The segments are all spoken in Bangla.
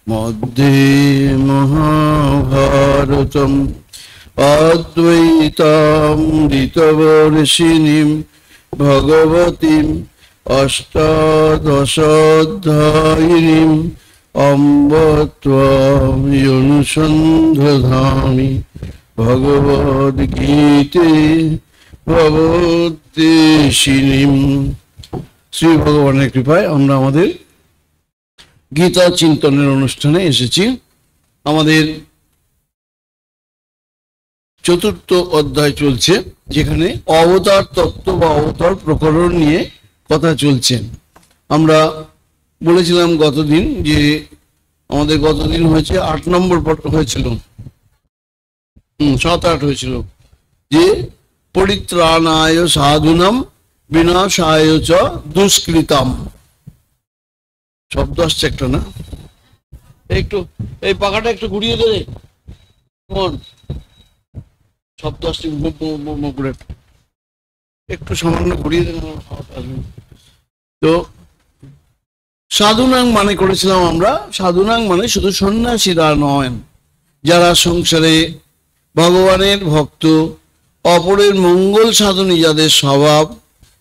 मध्ये महाभारतम् अद्वैतामृतवर्षिणीं भगवतीम् अष्टादशाध्यायिनीम् अम्ब त्वामनुसन्धधामि भगवद्गीते भगवद्देशिनीम्। শ্রী ভগবানের কৃপায় আমরা আমাদের গীতা চিন্তনের অনুষ্ঠানে এসেছি। আমাদের চতুর্থ অধ্যায় চলছে, যেখানে অবতার তত্ত্ব বা অবতার প্রকরণ নিয়ে কথা চলছে। আমরা বলেছিলাম গতদিন যে আমাদের গতদিন হয়েছে 8 নম্বর হয়েছিল, 7-8 হয়েছিল, যে পরিত্রাণায় সাধুনাম বিনাশায় চ দুষ্কৃতাম। শব্দ আসছে একটা না, একটু এই পাখাটা একটু ঘুরিয়ে দে, শব্দ আসছে একটু সামান্য ঘুরিয়ে দেন। তো সাধুনাং মানে করেছিলাম আমরা, সাধুনাং মানে শুধু সন্ন্যাসীরা নয়, যারা সংসারে ভগবানের ভক্ত, অপরের মঙ্গল সাধনী যাদের স্বভাব,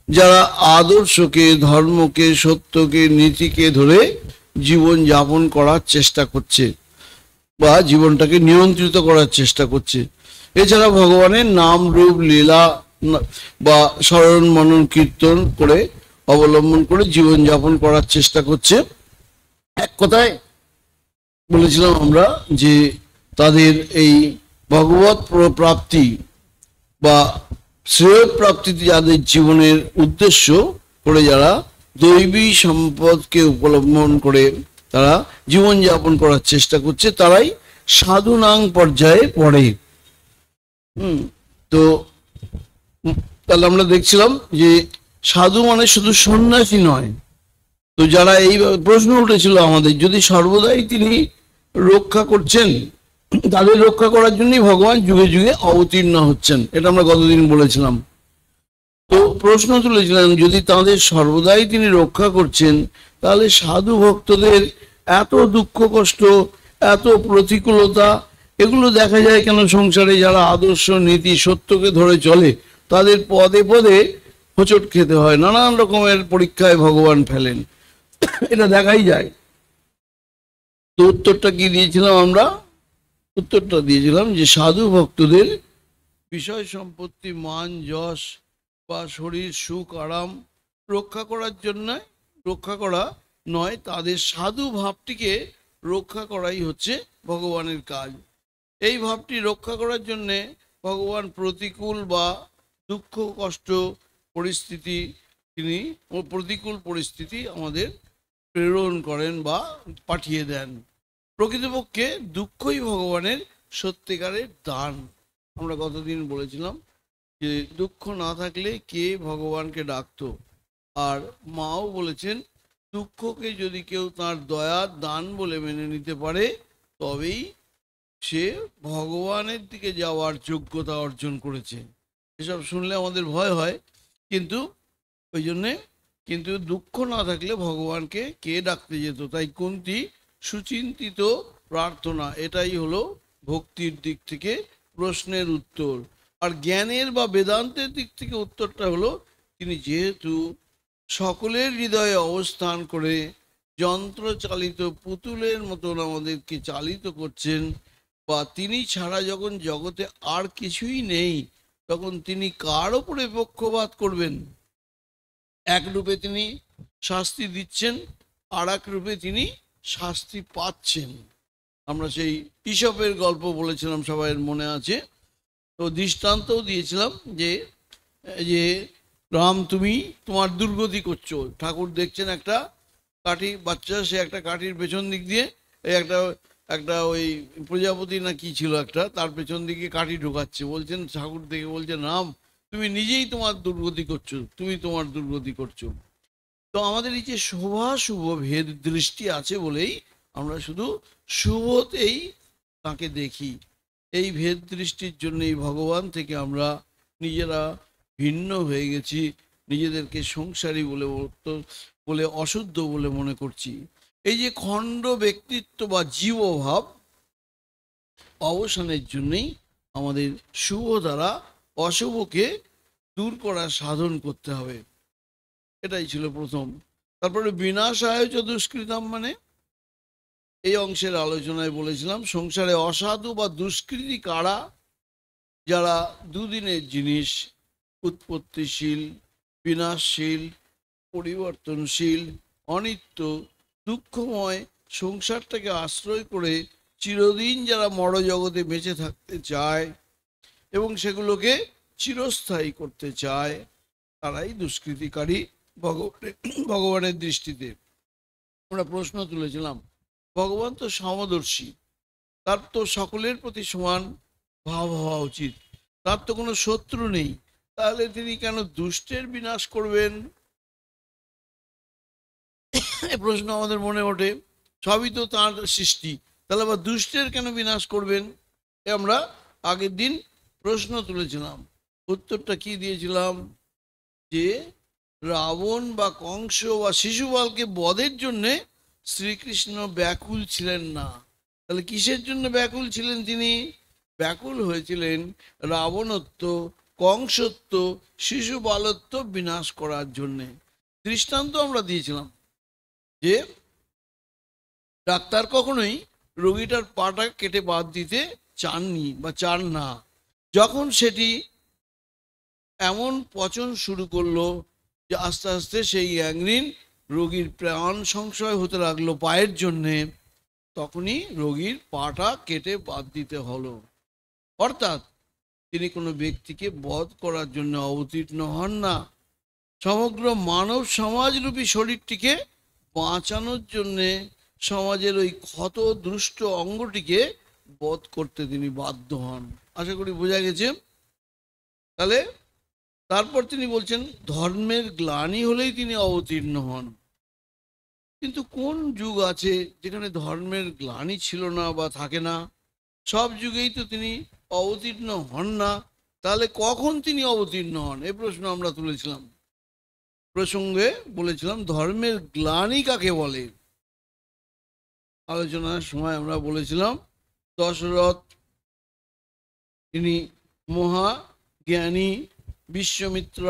যারা আদর্শকে, ধর্মকে, সত্যকে, নীতিকে ধরে জীবন যাপন করার চেষ্টা করছে বা জীবনটাকে নিয়ন্ত্রিত করার চেষ্টা করছে। এছাড়া ভগবানের নাম রূপ লীলা বা স্মরণ মনন কীর্তন করে অবলম্বন করে জীবন যাপন করার চেষ্টা করছে। এক কথায় বলেছিলাম আমরা যে তাদের এই ভগবত প্রাপ্তি বা শ্রেয় প্রাপ্তি যাদের জীবনের উদ্দেশ্য করে, যারা দৈবী সম্পদকে অবলম্বন করে তারা জীবন যাপন করার চেষ্টা করছে, তারাই সাধুনাং পর্যায়ে পড়ে। তো তাহলে আমরা দেখছিলাম যে সাধু মানে শুধু সন্ন্যাসী নয়। তো যারা এই প্রশ্ন উঠেছিল আমাদের, যদি সর্বদাই তিনি রক্ষা করছেন, তাদের রক্ষা করার জন্যই ভগবান যুগে যুগে অবতীর্ণ হচ্ছেন, এটা আমরা গতদিন বলেছিলাম। তো প্রশ্ন তুলেছিলাম, যদি তাদের সর্বদাই তিনি রক্ষা করছেন, তাহলে সাধু ভক্তদের এত দুঃখ কষ্ট, এত প্রতিকূলতা, এগুলো দেখা যায় কেন সংসারে? যারা আদর্শ নীতি সত্যকে ধরে চলে তাদের পদে পদে হোঁচট খেতে হয়, নানান রকমের পরীক্ষায় ভগবান ফেলেন, এটা দেখাই যায়। তো উত্তরটা কি দিয়েছিলাম আমরা? উত্তরটা দিয়েছিলাম যে সাধু ভক্তদের বিষয় সম্পত্তি, মান যশ বা শরীর সুখ আরাম রক্ষা করার জন্য রক্ষা করা নয়, তাদের সাধু ভাবটিকে রক্ষা করাই হচ্ছে ভগবানের কাজ। এই ভাবটি রক্ষা করার জন্যে ভগবান প্রতিকূল বা দুঃখ কষ্ট পরিস্থিতি, তিনি প্রতিকূল পরিস্থিতি আমাদের প্রেরণ করেন বা পাঠিয়ে দেন। প্রকৃতপক্ষে দুঃখই ভগবানের সত্যিকারের দান। আমরা গতদিন বলেছিলাম যে দুঃখ না থাকলে কে ভগবানকে ডাকতো, আর মাও বলেছেন দুঃখকে যদি কেউ তার দয়ার দান বলে মেনে নিতে পারে, তবেই সে ভগবানের দিকে যাওয়ার যোগ্যতা অর্জন করেছে। এসব শুনলে আমাদের ভয় হয়, কিন্তু ওই জন্যে, কিন্তু দুঃখ না থাকলে ভগবানকে কে ডাকতে যেত? তাই কুন্তী সুচিন্তিত প্রার্থনা, এটাই হলো ভক্তির দিক থেকে প্রশ্নের উত্তর। আর জ্ঞানের বা বেদান্তের দিক থেকে উত্তরটা হলো, তিনি যেহেতু সকলের হৃদয়ে অবস্থান করে যন্ত্রচালিত পুতুলের মতন আমাদেরকে চালিত করছেন, বা তিনি ছাড়া যখন জগতে আর কিছুই নেই, তখন তিনি কার ওপরে পক্ষপাত করবেন? এক রূপে তিনি শাস্তি দিচ্ছেন, আর এক রূপে তিনি শাস্তি পাচ্ছেন। আমরা সেই ঈশপের গল্প বলেছিলাম, সবাই মনে আছে। তো দৃষ্টান্তও দিয়েছিলাম যে যে রাম, তুমি তোমার দুর্গতি করছো। ঠাকুর দেখছেন একটা কাঠি বাচ্চা, সে একটা কাঠির পেছন দিক দিয়ে একটা একটা ওই প্রজাপতি না কি ছিল একটা, তার পেছন দিকে কাঠি ঢোকাচ্ছে। বলছেন, ঠাকুর দেখে বলছেন, রাম তুমি নিজেই তোমার দুর্গতি করছো, তুমি তোমার দুর্গতি করছো। তো আমাদের এই যে শুভাশুভ ভেদ দৃষ্টি আছে বলেই আমরা শুধু শুভতেই তাকে দেখি। এই ভেদ দৃষ্টির জন্যই ভগবান থেকে আমরা নিজেরা ভিন্ন হয়ে গেছি, নিজেদেরকে সংসারী বলে অশুদ্ধ বলে মনে করছি। এই যে খণ্ড ব্যক্তিত্ব বা জীবভাব অবসানের জন্যই আমাদের শুভ দ্বারা অশুভকে দূর করার সাধন করতে হবে। এটাই ছিল প্রথম। তারপরে বিনাশায় চ দুষ্কৃতাম, মানে এই অংশের আলোচনায় বলেছিলাম সংসারে অসাধু বা দুষ্কৃতি কারা, যারা দুদিনের জিনিস, উৎপত্তিশীল, বিনাশশীল, পরিবর্তনশীল, অনিত্য, দুঃখময় সংসারটাকে আশ্রয় করে চিরদিন যারা মরজগতে বেঁচে থাকতে চায় এবং সেগুলোকে চিরস্থায়ী করতে চায়, তারাই দুষ্কৃতিকারী ভগবানের দৃষ্টিতে। আমরা প্রশ্ন তুলেছিলাম, ভগবান তো সমদর্শী, তার তো সকলের প্রতি সমান ভাব হওয়া উচিত, তার তো কোনো শত্রু নেই, তাহলে তিনি কেন দুষ্টের বিনাশ করবেন? এই প্রশ্ন আমাদের মনে ওঠে। সবই তো তাঁর সৃষ্টি, তাহলে আবার দুষ্টের কেন বিনাশ করবেন? আমরা আগের দিন প্রশ্ন তুলেছিলাম, উত্তরটা কি দিয়েছিলাম? যে রাবণ বা কংস বা শিশুপালকে বধের জন্যে শ্রীকৃষ্ণ ব্যাকুল ছিলেন না। তাহলে কিসের জন্য ব্যাকুল ছিলেন তিনি? ব্যাকুল হয়েছিলেন রাবণত্ব, কংসত্ব, শিশুপালত্ব বিনাশ করার জন্যে। দৃষ্টান্ত আমরা দিয়েছিলাম যে ডাক্তার কখনোই রোগীটার পাটা কেটে বাদ দিতে চাননি বা চান না। যখন সেটি এমন পচন শুরু করলো যে আস্তে আস্তে সেই গ্যাংগ্রিন রোগীর প্রাণ সংশয় হতে লাগলো পায়ের জন্যে, তখনই রোগীর পাটা কেটে বাদ দিতে হলো। অর্থাৎ তিনি কোনো ব্যক্তিকে বধ করার জন্য অবতীর্ণ হন না, সমগ্র মানব সমাজরূপী শরীরটিকে বাঁচানোর জন্যে সমাজের ওই ক্ষত দুষ্ট অঙ্গটিকে বধ করতে তিনি বাধ্য হন। আশা করি বোঝা গেছে। তাহলে তারপর তিনি বলছেন ধর্মের গ্লানি হলেই তিনি অবতীর্ণ হন। কিন্তু কোন যুগ আছে যেখানে ধর্মের গ্লানি ছিল না বা থাকে না? সব যুগেই তো তিনি অবতীর্ণ হন না, তাহলে কখন তিনি অবতীর্ণ হন? এই প্রশ্ন আমরা তুলেছিলাম। প্রসঙ্গে বলেছিলাম ধর্মের গ্লানি কাকে বলে। আলোচনার সময় আমরা বলেছিলাম দশরথ তিনি মহা জ্ঞানী, বিশ্বমিত্র,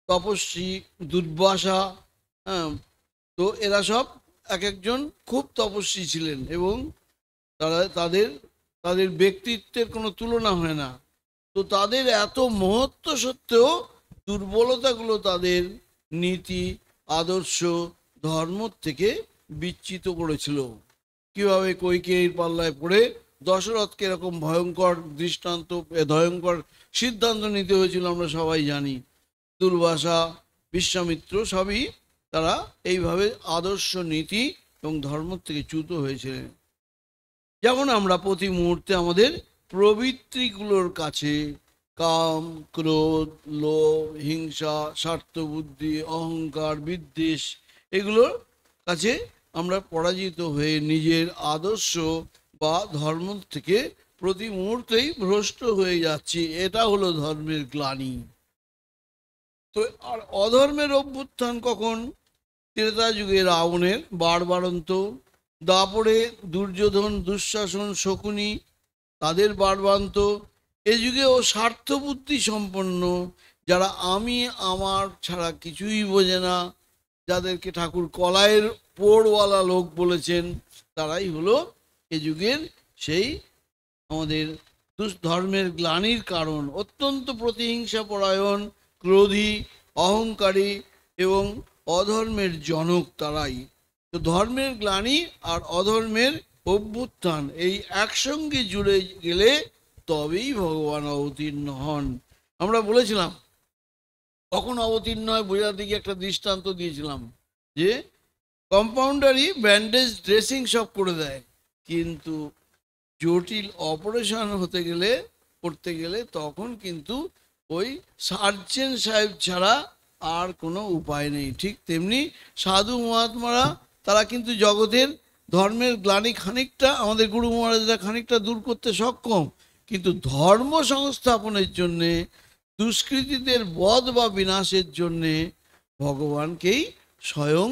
তপস্বী, দুর্বাসা, হ্যাঁ, তো এরা সব এক একজন খুব তপস্বী ছিলেন এবং তাদের ব্যক্তিত্বের কোনো তুলনা হয় না। তো তাদের এত মহত্ব সত্ত্বেও দুর্বলতাগুলো তাদের নীতি, আদর্শ, ধর্ম থেকে বিচ্যুত করেছিল। কিভাবে কৈকেয়ীর পাল্লায় পড়ে দশরথকে এরকম ভয়ঙ্কর দৃষ্টান্ত, ভয়ঙ্কর সিদ্ধান্ত নিতে হয়েছিল আমরা সবাই জানি। দুর্বাসা, বিশ্বামিত্র সবই তারা এইভাবে আদর্শ, নীতি এবং ধর্ম থেকে চ্যুত হয়েছিলেন। যেমন আমরা প্রতি মুহূর্তে আমাদের প্রবৃত্তিগুলোর কাছে কাম, ক্রোধ, লোভ, হিংসা, স্বার্থবুদ্ধি, অহংকার, বিদ্বেষ, এগুলোর কাছে আমরা পরাজিত হয়ে নিজের আদর্শ বা ধর্ম থেকে প্রতি মুহূর্তেই ভ্রষ্ট হয়ে যাচ্ছি। এটা হলো ধর্মের গ্লানি। তো আর অধর্মের অভ্যুত্থান কখন? ত্রেতা যুগে রাবণের বাড়বাড়ন্ত, দাপরে দুর্যোধন, দুঃশাসন, শকুনি, তাদের বাড়বাড়ন্ত। এ যুগেও স্বার্থবুদ্ধি সম্পন্ন যারা আমি আমার ছাড়া কিছুই বোঝে না, যাদেরকে ঠাকুর কলাইয়ের পোড়ওয়ালা লোক বলেছেন, তারাই হলো এ যুগের সেই আমাদের ধর্মের গ্লানির কারণ। অত্যন্ত প্রতিহিংসা পরায়ণ, ক্রোধী, অহংকারী এবং অধর্মের জনক তারাই। তো ধর্মের গ্লানি আর অধর্মের অভ্যুত্থান এই একসঙ্গে জুড়ে গেলে তবেই ভগবান অবতীর্ণ হন। আমরা বলেছিলাম কখন অবতীর্ণ হয় বোঝার দিকে একটা দৃষ্টান্ত দিয়েছিলাম যে কম্পাউন্ডারই ব্যান্ডেজ, ড্রেসিং সব করে দেয়, কিন্তু জটিল অপারেশন করতে গেলে তখন কিন্তু ওই সার্জেন সাহেব ছাড়া আর কোনো উপায় নেই। ঠিক তেমনি সাধু মহাত্মারা তারা কিন্তু জগতের ধর্মের গ্লানি খানিকটা, আমাদের গুরু মহারাজরা খানিকটা দূর করতে সক্ষম, কিন্তু ধর্ম সংস্থাপনের জন্যে, দুষ্কৃতীদের বধ বা বিনাশের জন্যে ভগবানকেই স্বয়ং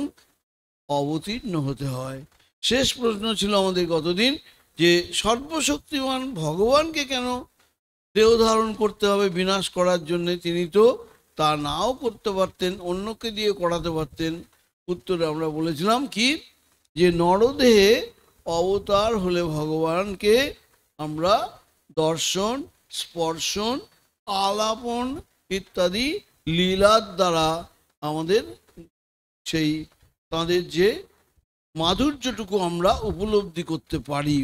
অবতীর্ণ হতে হয়। শেষ প্রশ্ন ছিল আমাদের গতদিন যে সর্বশক্তিমান ভগবানকে কেন দেহ ধারণ করতে হবে বিনাশ করার জন্য? তিনি তো তা নাও করতে পারতেন, অন্যকে দিয়ে করাতে পারতেন। উত্তরে আমরা বলেছিলাম কি, যে নরদেহে অবতার হলে ভগবানকে আমরা দর্শন, স্পর্শন, আলাপন ইত্যাদি লীলার দ্বারা আমাদের সেই তাদের যে মাধুর্যটুকু আমরা উপলব্ধি করতে পারি।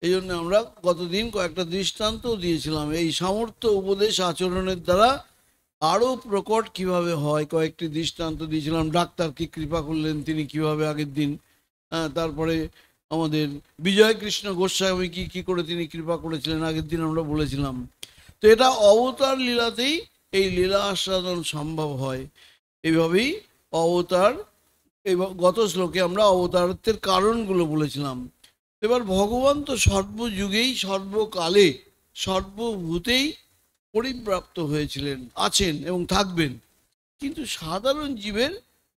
এই জন্য আমরা গতদিন কয়েকটা দৃষ্টান্ত দিয়েছিলাম। এই সামর্থ্য উপদেশ আচরণের দ্বারা আরও প্রকট কিভাবে হয় কয়েকটি দৃষ্টান্ত দিয়েছিলাম। ডাক্তার কি কৃপা করলেন তিনি কিভাবে আগের দিন, তারপরে আমাদের বিজয় কৃষ্ণ গোস্বামী কি করে তিনি কৃপা করেছিলেন আগের দিন আমরা বলেছিলাম। তো এটা অবতার লীলাতেই এই লীলা আস্বাদন সম্ভব হয়। এইভাবেই অবতার, এই গত শ্লোকে আমরা অবতারত্বের কারণগুলো বলেছিলাম। এবার ভগবান তো সর্বযুগেই সর্বকালে সর্বভূতেই পরিপ্রাপ্ত হয়েছিলেন, আছেন এবং থাকবেন, কিন্তু সাধারণ জীবের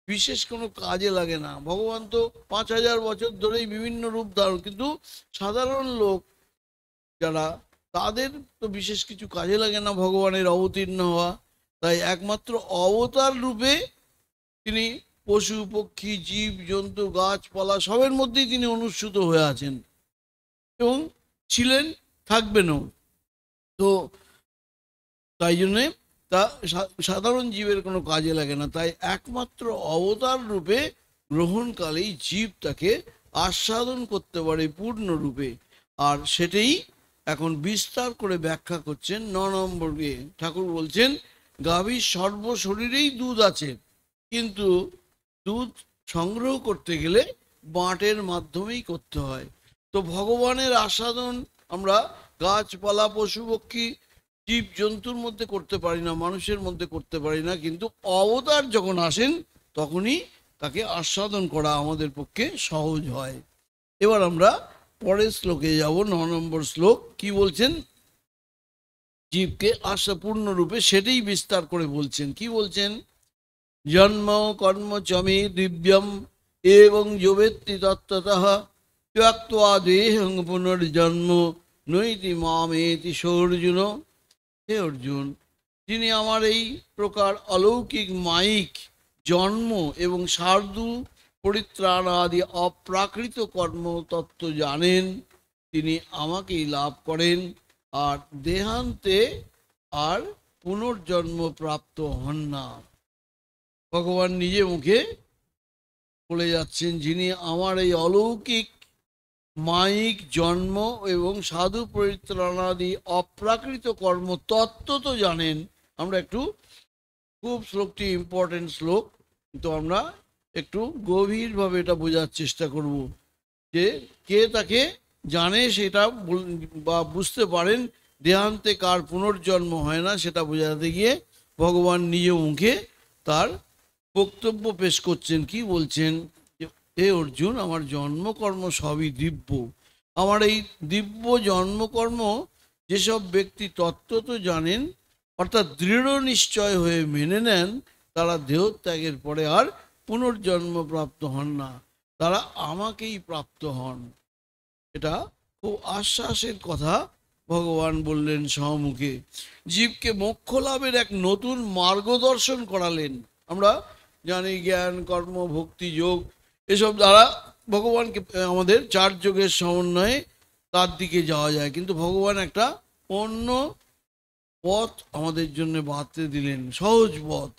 বিশেষ কোনো কাজে লাগে না। ভগবান তো 5000 বছর ধরেই বিভিন্ন রূপ ধারণ, কিন্তু সাধারণ লোক যারা, তাদের তো বিশেষ কিছু কাজে লাগে না ভগবানের অবতীর্ণ হওয়া। তাই একমাত্র অবতার রূপে তিনি পশু পক্ষী জীব জন্তু গাছপালা সবের মধ্যেই তিনি অনুস্যূত হয়ে আছেন এবং ছিলেন, থাকবেনও। তো তাই জন্যে তা সাধারণ জীবের কোনো কাজে লাগে না। তাই একমাত্র অবতার রূপে গ্রহণকালেই জীব তাকে আস্বাদন করতে পারে পূর্ণরূপে। আর সেটাই এখন বিস্তার করে ব্যাখ্যা করছেন 9 নম্বরে। ঠাকুর বলছেন, গাভীর সর্বশরীরেই দুধ আছে, কিন্তু দুধ সংগ্রহ করতে গেলে বাঁটের মাধ্যমেই করতে হয়। তো ভগবানের আস্বাদন আমরা গাছপালা পশু পক্ষী জীব জন্তুর মধ্যে করতে পারি না, মানুষের মধ্যে করতে পারি না, কিন্তু অবতার যখন আসেন তখনই তাকে আস্বাদন করা আমাদের পক্ষে সহজ হয়। এবার আমরা পরের শ্লোকে যাব। 9 নম্বর শ্লোক কি বলছেন? জীবকে পূর্ণরূপে সেটাই বিস্তার করে বলছেন। কি বলছেন? জন্ম কর্ম চমে দিব্যম এবং যোবেত্তি তত্ত্বতঃ ত্যক্ত্বা দেহং পুনর্জন্ম নৈতি মামেতি সর্জুন। হে অর্জুন, যিনি আমার এই প্রকার অলৌকিক মায়িক জন্ম এবং সাধু পরিত্রাণ আদি অপ্রাকৃত কর্মতত্ত্ব জানেন, তিনি আমাকেই লাভ করেন আর দেহান্তে আর পুনর্জন্ম প্রাপ্ত হন না। ভগবান নিজে মুখে বলে যাচ্ছেন, যিনি আমার এই অলৌকিক মায়িক জন্ম এবং সাধু পরিত্রাণাদি অপ্রাকৃত কর্ম তত্ত্ব তো জানেন। আমরা একটু, খুব শ্লোকটি ইম্পর্টেন্ট শ্লোক, তো আমরা একটু গভীরভাবে এটা বোঝার চেষ্টা করব যে কে তাকে জানে সেটা বা বুঝতে পারেন। দেহান্তে কার পুনর্জন্ম হয় না সেটা বোঝাতে গিয়ে ভগবান নিজ মুখে তার বক্তব্য পেশ করছেন। কি বলছেন? হে অর্জুন, আমার জন্মকর্ম সবই দিব্য। আমার এই দিব্য জন্মকর্ম যেসব ব্যক্তি তত্ত্ব তো জানেন, অর্থাৎ দৃঢ় নিশ্চয় হয়ে মেনে নেন, তারা দেহত্যাগের পরে আর পুনর্জন্ম প্রাপ্ত হন না, তারা আমাকেই প্রাপ্ত হন। এটা খুব আশ্বাসের কথা ভগবান বললেন সম্মুখে। জীবকে মোক্ষ লাভের এক নতুন মার্গদর্শন করালেন। আমরা জানি জ্ঞান কর্ম ভক্তি যোগ এসব দ্বারা ভগবানকে আমাদের 4 যোগের সমন্বয়ে তার দিকে যাওয়া যায়, কিন্তু ভগবান একটা অন্য পথ আমাদের জন্য বাঁধতে দিলেন, সহজ পথ।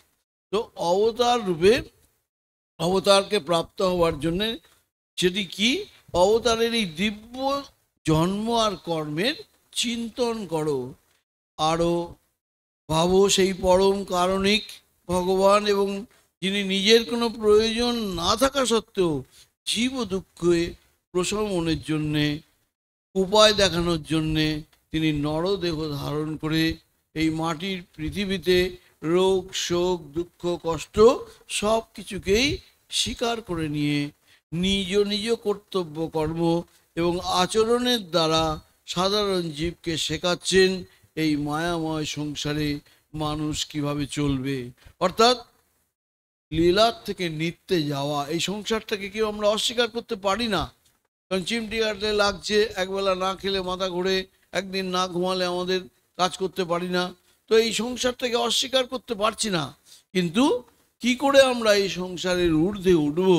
তো অবতার রূপে অবতারকে প্রাপ্ত হওয়ার জন্য সেটি কি? অবতারের এই দিব্য জন্ম আর কর্মের চিন্তন করো, আরও ভাবো সেই পরম কারণিক ভগবান, এবং যিনি নিজের কোনো প্রয়োজন না থাকা সত্ত্বেও জীব দুঃখে প্রশমনের জন্যে, উপায় দেখানোর জন্যে তিনি নরদেহ ধারণ করে এই মাটির পৃথিবীতে রোগ শোক দুঃখ কষ্ট সব কিছুকেই স্বীকার করে নিয়ে নিজ নিজ কর্তব্য কর্ম এবং আচরণের দ্বারা সাধারণ জীবকে শেখাচ্ছেন এই মায়াময় সংসারে মানুষ কিভাবে চলবে। অর্থাৎ লীলার থেকে নিত্যে যাওয়া, এই সংসারটাকে কেউ আমরা অস্বীকার করতে পারি না। কারণ চিমটি কাটলে লাগছে, একবেলা না খেলে মাথা ঘোরে, একদিন না ঘুমালে আমাদের কাজ করতে পারি না। তো এই সংসারটাকে অস্বীকার করতে পারছি না, কিন্তু কি করে আমরা এই সংসারের ঊর্ধ্বে উঠব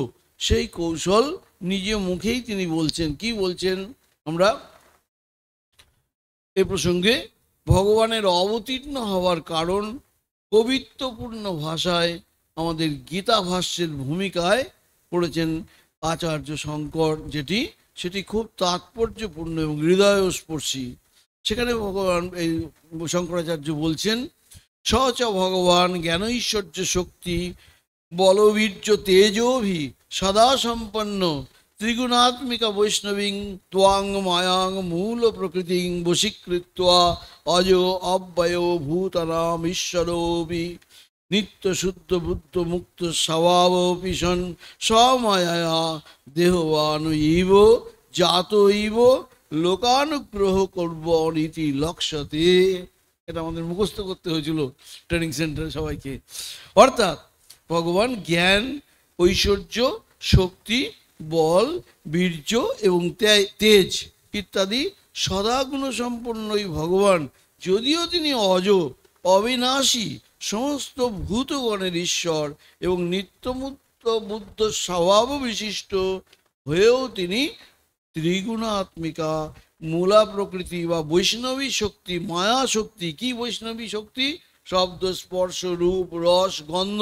সেই কৌশল নিজে মুখেই তিনি বলছেন। কি বলছেন আমরা এ প্রসঙ্গে? ভগবানের অবতীর্ণ হওয়ার কারণ কবিত্বপূর্ণ ভাষায় আমাদের গীতা ভাষ্যের ভূমিকায় পড়েছেন আচার্য শঙ্কর, সেটি খুব তাৎপর্যপূর্ণ এবং হৃদয়স্পর্শী। সেখানে ভগবান এই শঙ্করাচার্য বলছেন, সচ ভগবান জ্ঞান ঐশ্বর্য শক্তি বলবীর্য তেজোভি সদা সম্পন্ন ত্রিগুণাত্মিকা বৈষ্ণবীং ত্বাং মায়াং মূল প্রকৃতিং বশীকৃত্বা অজ অব্যয় ভূতানাম ঈশ্বরোপি নিত্য শুদ্ধ বুদ্ধ মুক্ত স্বভাবপি সন স্বমায়া দেহবান ইব জাত ইব লোকানুগ্রহ করব নীতি লক্ষ্যতে। এটা আমাদের মুখস্থ করতে হয়েছিল ট্রেনিং সেন্টারে সবাইকে। অর্থাৎ ভগবান জ্ঞান, ঐশ্বর্য, শক্তি, বল, বীর্য এবং তেজ ইত্যাদি সদাগুণ সম্পন্ন এই ভগবান, যদিও তিনি অজ, অবিনাশী, সমস্ত ভূতগণের ঈশ্বর এবং নিত্যমুক্ত বুদ্ধ স্বভাব বিশিষ্ট হয়েও তিনি ত্রিগুণাত্মিকা মূলা প্রকৃতি বা বৈষ্ণবী শক্তি, মায়া শক্তি। কি বৈষ্ণবী শক্তি? শব্দ, স্পর্শ, রূপ, রস, গন্ধ,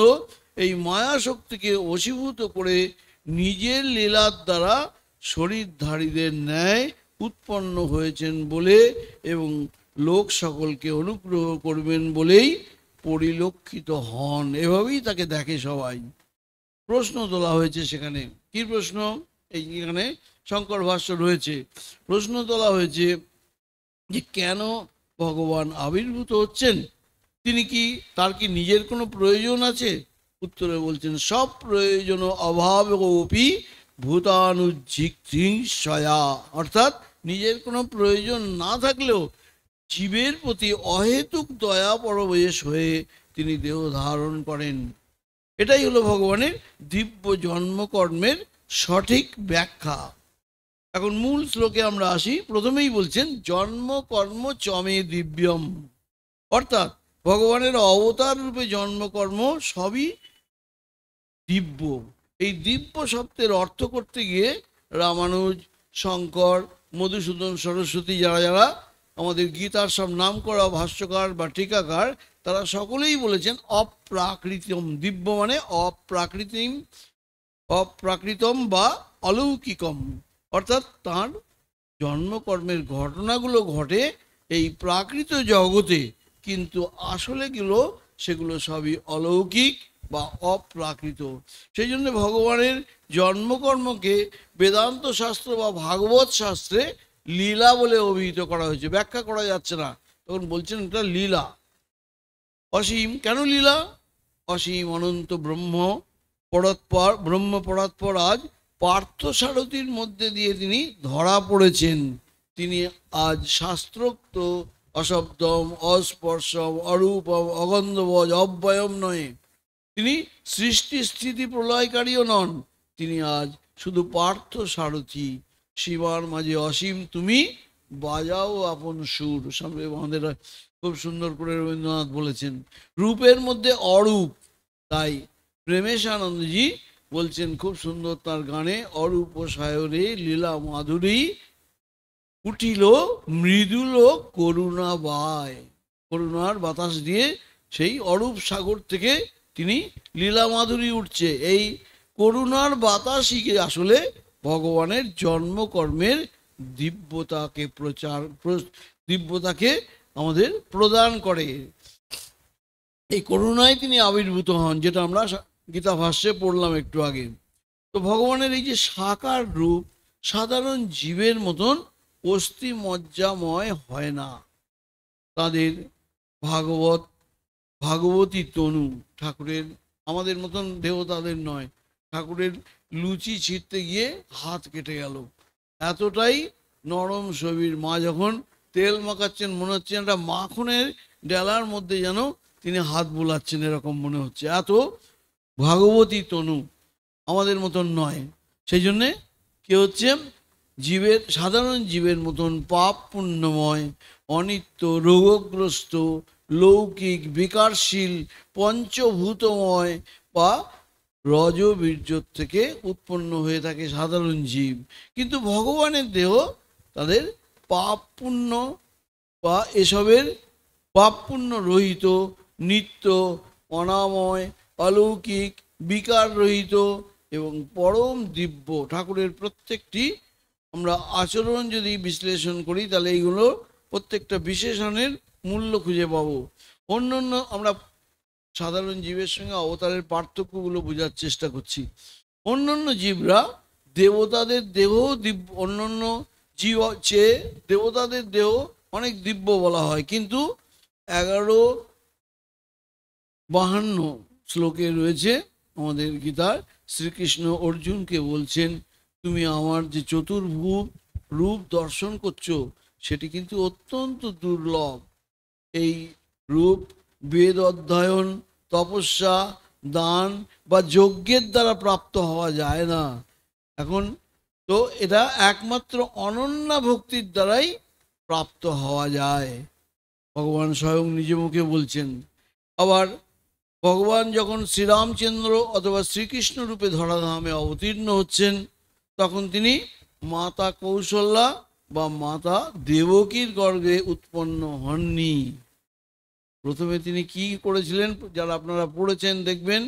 এই মায়া শক্তিকে বশীভূত করে নিজের লীলার দ্বারা শরীরধারীদের ন্যায় উৎপন্ন হয়েছেন বলে এবং লোক সকলকে অনুগ্রহ করবেন বলেই পরিলক্ষিত হন। এভাবেই তাকে দেখে সবাই। প্রশ্ন তোলা হয়েছে সেখানে। কি প্রশ্ন? এইখানে শঙ্কর ভাষ্য রয়েছে। প্রশ্ন তোলা হয়েছে যে কেন ভগবান আবির্ভূত হচ্ছেন? তার কি নিজের কোনো প্রয়োজন আছে? উত্তরে বলছেন, সব প্রয়োজন অভাব অপি ভূতানুজিঘ্রিংসয়া। অর্থাৎ নিজের কোনো প্রয়োজন না থাকলেও জীবের প্রতি অহেতুক দয়া পরবশ হয়ে তিনি দেহ ধারণ করেন। এটাই হলো ভগবানের দিব্য জন্মকর্মের সঠিক ব্যাখ্যা। এখন মূল শ্লোকে আমরা আসি। প্রথমেই বলছেন জন্মকর্ম চমে দিব্যম, অর্থাৎ ভগবানের অবতার রূপে জন্মকর্ম সবই দিব্য। এই দিব্য শব্দের অর্থ করতে গিয়ে রামানুজ, শঙ্কর, মধুসূদন সরস্বতী, যারা আমাদের গীতার সব নাম করা ভাষ্যকার বা টিকাকার, তারা সকলেই বলেছেন অপ্রাকৃতম। দিব্য মানে অপ্রাকৃতম বা অলৌকিকম, অর্থাৎ তার জন্মকর্মের ঘটনাগুলো ঘটে এই প্রাকৃত জগতে, কিন্তু আসলে সেগুলো সবই অলৌকিক বা অপ্রাকৃত। সেই জন্য ভগবানের জন্মকর্মকে বেদান্ত শাস্ত্র বা ভাগবত শাস্ত্রে লীলা বলে অভিহিত করা হয়েছে। ব্যাখ্যা করা যাচ্ছে না, তখন বলছেন এটা লীলা। অসীম কেন লীলা? অসীম অনন্ত ব্রহ্ম পরাৎপর আজ পার্থসারথীর মধ্যে দিয়ে তিনি ধরা পড়েছেন। তিনি আজ শাস্ত্রোক্ত অশব্দম, অস্পর্শম, অরূপম, অগন্ধবজ, অব্যয়ম নয়। তিনি সৃষ্টি স্থিতি প্রলয়কারীও নন। তিনি আজ শুধু পার্থ সারথী। শিবার মাঝে অসীম তুমি বাজাও আপন সুর। আমাদের খুব সুন্দর করে রবীন্দ্রনাথ বলেছেন। রূপের মধ্যে অরূপ, তাই প্রেমেশানন্দজি বলছেন খুব সুন্দর তার গানে, অরূপ সায়রে লীলা মাধুরী উঠিল মৃদুল করুণা বায়। করুণার বাতাস দিয়ে সেই অরূপ সাগর থেকে তিনি লীলা মাধুরী উঠছে। এই করুণার বাতাসই আসলে ভগবানের জন্মকর্মের দিব্যতাকে আমাদের প্রদান করে। এই করুণায় তিনি আবির্ভূত হন, যেটা আমরা গীতা ভাষ্যে পড়লাম একটু আগে। তো ভগবানের এই যে সাকার রূপ সাধারণ জীবের মতন অস্থি মজ্জাময় হয় না। তাদের ভাগবতী তনু ঠাকুরের আমাদের মতন দেহ তাদের নয়। ঠাকুরের লুচি ছিঁড়তে গিয়ে হাত কেটে গেল, এতটাই নরম শরীর। মা যখন তেল মাখাচ্ছেন মনে হচ্ছে একটা মাখনের ডেলার মধ্যে যেন তিনি হাত বোলাচ্ছেন, এরকম মনে হচ্ছে। এত ভাগবতী তনু, আমাদের মতন নয়। সেই জন্যে কে হচ্ছে জীবের, সাধারণ জীবের মতন পাপ পুণ্যময়, অনিত্য, রোগগ্রস্ত, লৌকিক, বিকারশীল, পঞ্চভূতময় বা রজবীর্য থেকে উৎপন্ন হয়ে থাকে সাধারণ জীব। কিন্তু ভগবানের দেহ তাদের পাপ পুণ্য বা এসবের পাপ পুণ্য রহিত, নিত্য, অনাময়, অলৌকিক, বিকার রহিত এবং পরম দিব্য। ঠাকুরের প্রত্যেকটি আমরা আচরণ যদি বিশ্লেষণ করি তাহলে এইগুলো প্রত্যেকটা বিশেষণের মূল্য খুঁজে পাবো। অন্যান্য আমরা সাধারণ জীবের সঙ্গে অবতারের পার্থক্যগুলো বোঝার চেষ্টা করছি। অন্যান্য জীবরা দেবতাদের দেহ দিব্য, অন্যান্য জীব চেয়ে দেবতাদের দেহ অনেক দিব্য বলা হয়, কিন্তু 1152 শ্লোকে রয়েছে আমাদের গীতার, শ্রীকৃষ্ণ অর্জুনকে বলছেন, তুমি আমার যে চতুর্ভুজ রূপ দর্শন করছো সেটি কিন্তু অত্যন্ত দুর্লভ। এই রূপ বেদ অধ্যয়ন, তপস্যা, দান বা যজ্ঞের দ্বারা প্রাপ্ত হওয়া যায় না। এখন তো এটা একমাত্র অনন্যা ভক্তির দ্বারাই প্রাপ্ত হওয়া যায়, ভগবান স্বয়ং নিজ মুখে বলছেন। আবার ভগবান যখন শ্রীরামচন্দ্র অথবা শ্রীকৃষ্ণ রূপে ধরাধামে অবতীর্ণ হচ্ছেন, তখন তিনি মাতা কৌশল্যা বা মাতা দেবকীর গর্ভে উৎপন্ন হননি। প্রথমে তিনি কি করেছিলেন, যারা আপনারা পড়েছেন দেখবেন,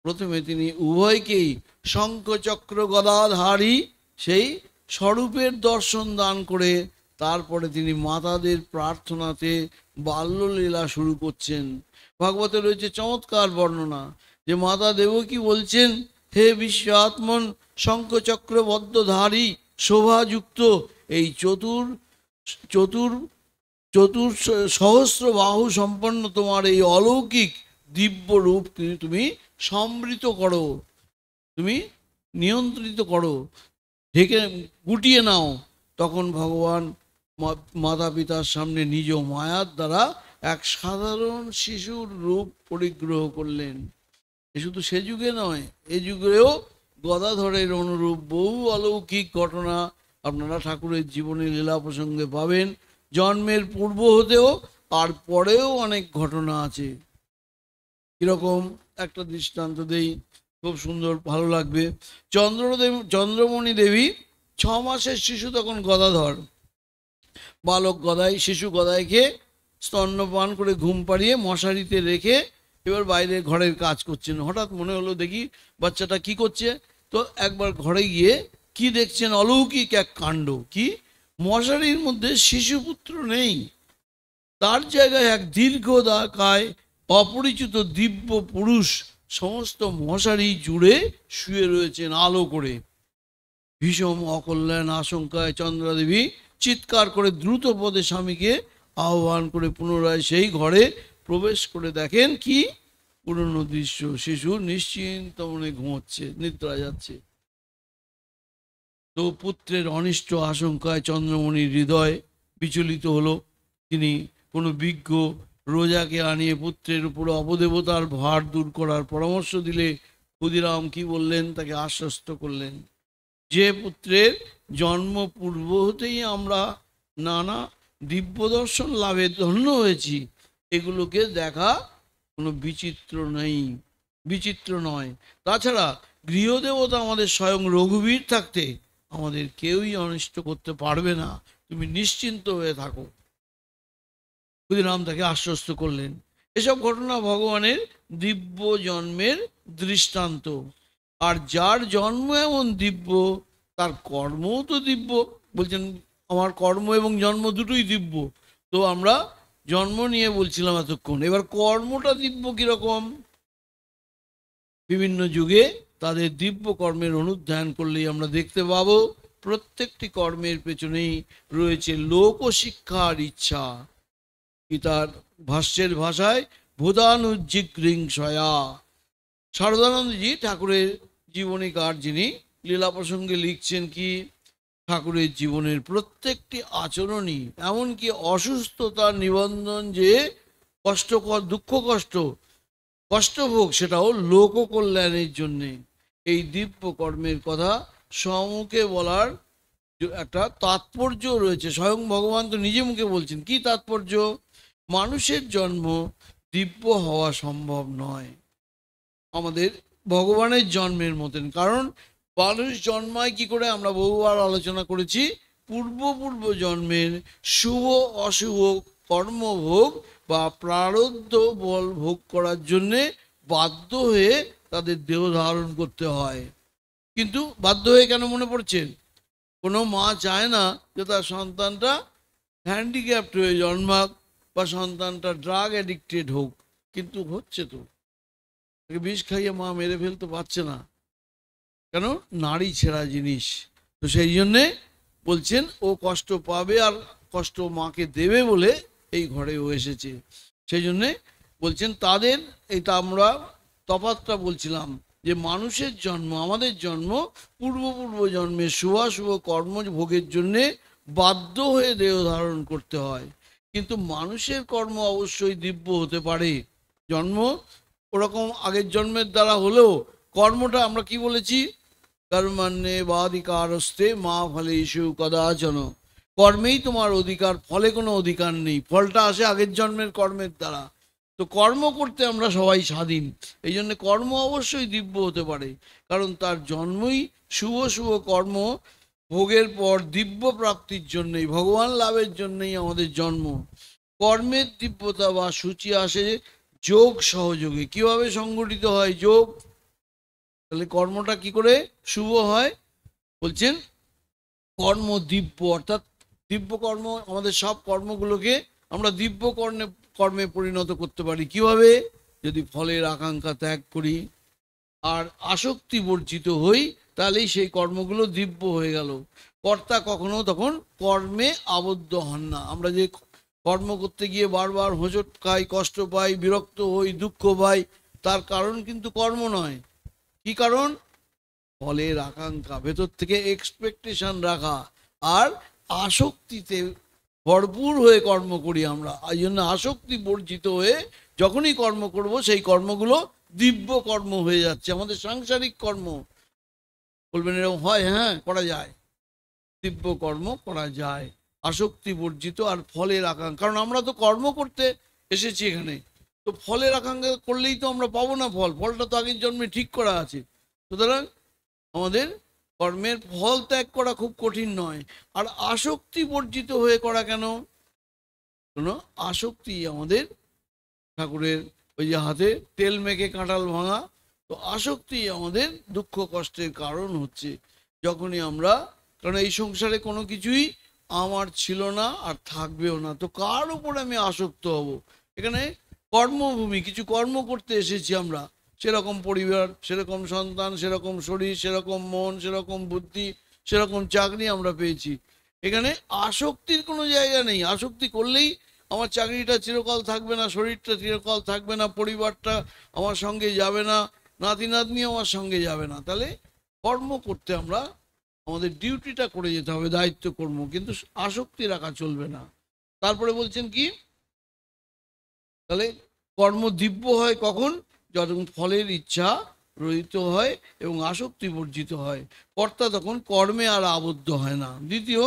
প্রথমে তিনি উভয়কেই শঙ্খ চক্র গদাধারী সেই স্বরূপের দর্শন দান করে তারপরে তিনি মাতাদের প্রার্থনাতে বাল্যলীলা শুরু করছেন। ভাগবতে রয়েছে চমৎকার বর্ণনা যে মাতা দেবকী বলছেন, হে বিশ্বাত্মন শঙ্খচক্রবদ্ধধারী শোভাযুক্ত এই চতুর সহস্র বাহু সম্পন্ন তোমার এই অলৌকিক দিব্য রূপ তুমি সমৃত করো, তুমি নিয়ন্ত্রিত করো, ঢেকে গুটিয়ে নাও। তখন ভগবান মাতা পিতার সামনে নিজ মায়ার দ্বারা এক সাধারণ শিশুর রূপ পরিগ্রহ করলেন। এ শুধু সে যুগে নয়, এ যুগেও গদাধরের অনুরূপ বহু অলৌকিক ঘটনা আপনারা ঠাকুরের জীবনে লীলা প্রসঙ্গে পাবেন। জন্মের পূর্ব হতেও আর পরেও অনেক ঘটনা আছে। কিরকম একটা দৃষ্টান্ত দেই, খুব সুন্দর, ভালো লাগবে। চন্দ্রমণি দেবী 6 মাসের শিশু তখন গদাধর, বালক গদাই, শিশু গদাইকে স্তন্যপান করে ঘুম পাড়িয়ে মশারিতে রেখে এবার বাইরে ঘরের কাজ করছেন। হঠাৎ মনে হলো দেখি বাচ্চাটা কি করছে, তো একবার ঘরে গিয়ে কি দেখছেন, অলৌকিক এক কাণ্ড। কি, মশারির মধ্যে শিশুপুত্র নেই, তার জায়গায় এক দীর্ঘকায় অপরিচিত দিব্য পুরুষ সমস্ত মশারি জুড়ে শুয়ে রয়েছেন আলো করে। ভীষণ অকল্যাণ আশঙ্কায় চন্দ্রাদেবী চিৎকার করে দ্রুত পদে স্বামীকে আহ্বান করে পুনরায় সেই ঘরে প্রবেশ করে দেখেন কি পুরনো দৃশ্য, শিশু নিশ্চিন্ত মনে ঘুমোচ্ছে, নিদ্রা যাচ্ছে। তো পুত্রের অনিষ্ট আশঙ্কায় চন্দ্রমণির হৃদয় বিচলিত হলো। তিনি কোনো বিজ্ঞ রোজাকে আনিয়ে পুত্রের উপর অপদেবতার ভার দূর করার পরামর্শ দিলে ক্ষুদিরাম কি বললেন, তাকে আশ্বস্ত করলেন যে পুত্রের জন্ম পূর্ব হতেই আমরা নানা দিব্য দর্শন লাভে ধন্য হয়েছি, এগুলোকে দেখা কোনো বিচিত্র নয়। তাছাড়া গৃহদেবতা আমাদের স্বয়ং রঘুবীর থাকতে আমাদের কেউই অনিষ্ট করতে পারবে না, তুমি নিশ্চিন্ত হয়ে থাকো। ক্ষুদিরাম তাকে আশ্বস্ত করলেন। এসব ঘটনা ভগবানের দিব্য জন্মের দৃষ্টান্ত। আর যার জন্ম এমন দিব্য তার কর্মও তো দিব্য। বলছেন আমার কর্ম এবং জন্ম দুটোই দিব্য। তো আমরা জন্ম নিয়ে বলছিলাম এতক্ষণ, এবার কর্মটা দিব্য কিরকম। বিভিন্ন যুগে তাদের দিব্য কর্মের অনুধ্যান করলেই আমরা দেখতে পাবো প্রত্যেকটি কর্মের পেছনেই রয়েছে লোকশিক্ষার ইচ্ছা। গীতার ভাষ্যের ভাষায় ভূতানুজিগৃংসয়া। শারদানন্দজি ঠাকুরের জীবনীকার, যিনি লীলা প্রসঙ্গে লিখছেন কি ঠাকুরের জীবনের প্রত্যেকটি আচরণই, এমনকি অসুস্থতার নিবন্ধন যে কষ্টকর দুঃখ কষ্ট, কষ্টভোগ সেটাও লোক কল্যাণের জন্যে। এই দিব্য কর্মের কথা সম্মুখে বলার একটা তাৎপর্য রয়েছে। স্বয়ং ভগবান তো নিজে মুখে বলছেন। কি তাৎপর্য? মানুষের জন্ম দিব্য হওয়া সম্ভব নয় আমাদের ভগবানের জন্মের মতন। কারণ মানুষ জন্মায় কি করে আমরা বহুবার আলোচনা করেছি। পূর্ব জন্মের শুভ অশুভ কর্মভোগ বা প্রারব্ধ বল ভোগ করার জন্যে বাধ্য হয়ে তাদের দেহ ধারণ করতে হয়। কিন্তু বাধ্য হয়ে কেন মনে পড়ছেন? কোনো মা চায় না যে তার সন্তানটা হ্যান্ডিক্যাপ্ট হয়ে জন্মাক বা সন্তানটা ড্রাগ অ্যাডিক্টেড হোক, কিন্তু হচ্ছে তো। বিষ খাইয়ে মা মেরে ফেলতে পারছে না কেন? নারী ছেঁড়া জিনিস। তো সেই জন্যে বলছেন ও কষ্ট পাবে আর কষ্ট মাকে দেবে বলে এই ঘরে ও এসেছে। সেই জন্যে বলছেন তাদের, এটা আমরা তফাৎটা বলছিলাম যে মানুষের জন্ম, আমাদের জন্ম পূর্ব জন্মের শুভাশুভ কর্ম ভোগের জন্যে বাধ্য হয়ে দেহ ধারণ করতে হয়। কিন্তু মানুষের কর্ম অবশ্যই দিব্য হতে পারে। জন্ম ওরকম আগের জন্মের দ্বারা হলেও কর্মটা আমরা কি বলেছি? কর্মণ্যে বাধিকারস্তে মা ফলেষু কদাচন। কর্মেই তোমার অধিকার, ফলে কোনো অধিকার নেই। ফলটা আসে আগের জন্মের কর্মের দ্বারা। তো কর্ম করতে আমরা সবাই স্বাধীন। এই জন্য কর্ম অবশ্যই দিব্য হতে পারে, কারণ তার জন্মই শুভ কর্ম ভোগের পর দিব্য প্রাপ্তির জন্যই, ভগবান লাভের জন্যই আমাদের জন্ম। কর্মের দিব্যতা বা সূচি আসে যোগ সহযোগে। কিভাবে সংগঠিত হয় যোগ? তাহলে কর্মটা কি করে শুভ হয়? বলছেন কর্ম দিব্য, অর্থাৎ দিব্য কর্ম, আমাদের সব কর্মগুলোকে আমরা দিব্য কর্মে পরিণত করতে পারি। কিভাবে? যদি ফলের আকাঙ্ক্ষা ত্যাগ করি আর আসক্তি বর্জিত হই, তাহলেই সেই কর্মগুলো দিব্য হয়ে গেল। কর্তা কখনো তখন কর্মে আবদ্ধ হন না। আমরা যে কর্ম করতে গিয়ে বারবার হোঁচট খাই, কষ্ট পাই, বিরক্ত হই, দুঃখ পাই, তার কারণ কিন্তু কর্ম নয়। কি কারণ? ফলের আকাঙ্ক্ষা, ভেতর থেকে এক্সপেকটেশন রাখা আর আসক্তিতে ভরপুর হয়ে কর্ম করি আমরা। এই জন্য আসক্তি বর্জিত হয়ে যখনই কর্ম করব, সেই কর্মগুলো দিব্য কর্ম হয়ে যাচ্ছে। আমাদের সাংসারিক কর্ম বলবেন এরকম হয়? হ্যাঁ, করা যায়, দিব্য কর্ম করা যায়, আসক্তি বর্জিত আর ফলের আকাঙ্ক্ষা। কারণ আমরা তো কর্ম করতে এসেছি এখানে, তো ফলের আকাঙ্ক্ষা করলেই তো আমরা পাবো না ফল। ফলটা তো আগের জন্মে ঠিক করা আছে। সুতরাং আমাদের কর্মের ফল ত্যাগ করা খুব কঠিন নয়। আর আসক্তি বর্জিত হয়ে করা কেন? শোনো, আসক্তি আমাদের ঠাকুরের ওই যে হাতে তেল মেখে কাঁঠাল ভাঙা, তো আসক্তি আমাদের দুঃখ কষ্টের কারণ হচ্ছে। যখনই আমরা, কারণ এই সংসারে কোনো কিছুই আমার ছিল না আর থাকবেও না, তো কার উপর আমি আসক্ত হব? এখানে কর্মভূমি, কিছু কর্ম করতে এসেছি আমরা, সেরকম পরিবার, সেরকম সন্তান, সেরকম শরীর, সেরকম মন, সেরকম বুদ্ধি, সেরকম চাকরি আমরা পেয়েছি। এখানে আসক্তির কোনো জায়গা নেই। আসক্তি করলেই আমার চাকরিটা চিরকাল থাকবে না, শরীরটা চিরকাল থাকবে না, পরিবারটা আমার সঙ্গে যাবে না, নাতি নাতনি আমার সঙ্গে যাবে না। তাহলে কর্ম করতে আমরা আমাদের ডিউটিটা করে যেতে হবে, দায়িত্ব কর্ম, কিন্তু আসক্তি রাখা চলবে না। তারপরে বলছেন কি? তাহলে কর্ম দিব্য হয় কখন? যখন ফলের ইচ্ছা রহিত হয় এবং আসক্তি বর্জিত হয়। কর্তা তখন কর্মে আর আবদ্ধ হয় না। দ্বিতীয়,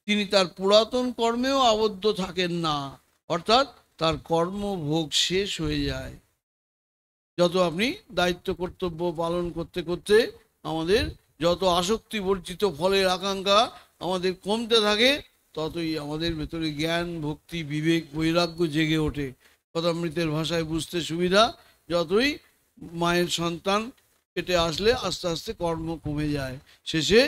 তিনি তার পুরাতন কর্মেও আবদ্ধ থাকেন না, অর্থাৎ তার কর্মভোগ শেষ হয়ে যায়। যত আপনি দায়িত্ব কর্তব্য পালন করতে করতে আমাদের যত আসক্তি বর্জিত ফলের আকাঙ্ক্ষা আমাদের কমতে থাকে, ততই আমাদের ভেতরে জ্ঞান, ভক্তি, বিবেক, বৈরাগ্য জেগে ওঠে। কথামৃতের ভাষায় বুঝতে সুবিধা। যতই মায়ের সন্তান পেটে আসলে আস্তে আস্তে কর্ম কমে যায়, শেষে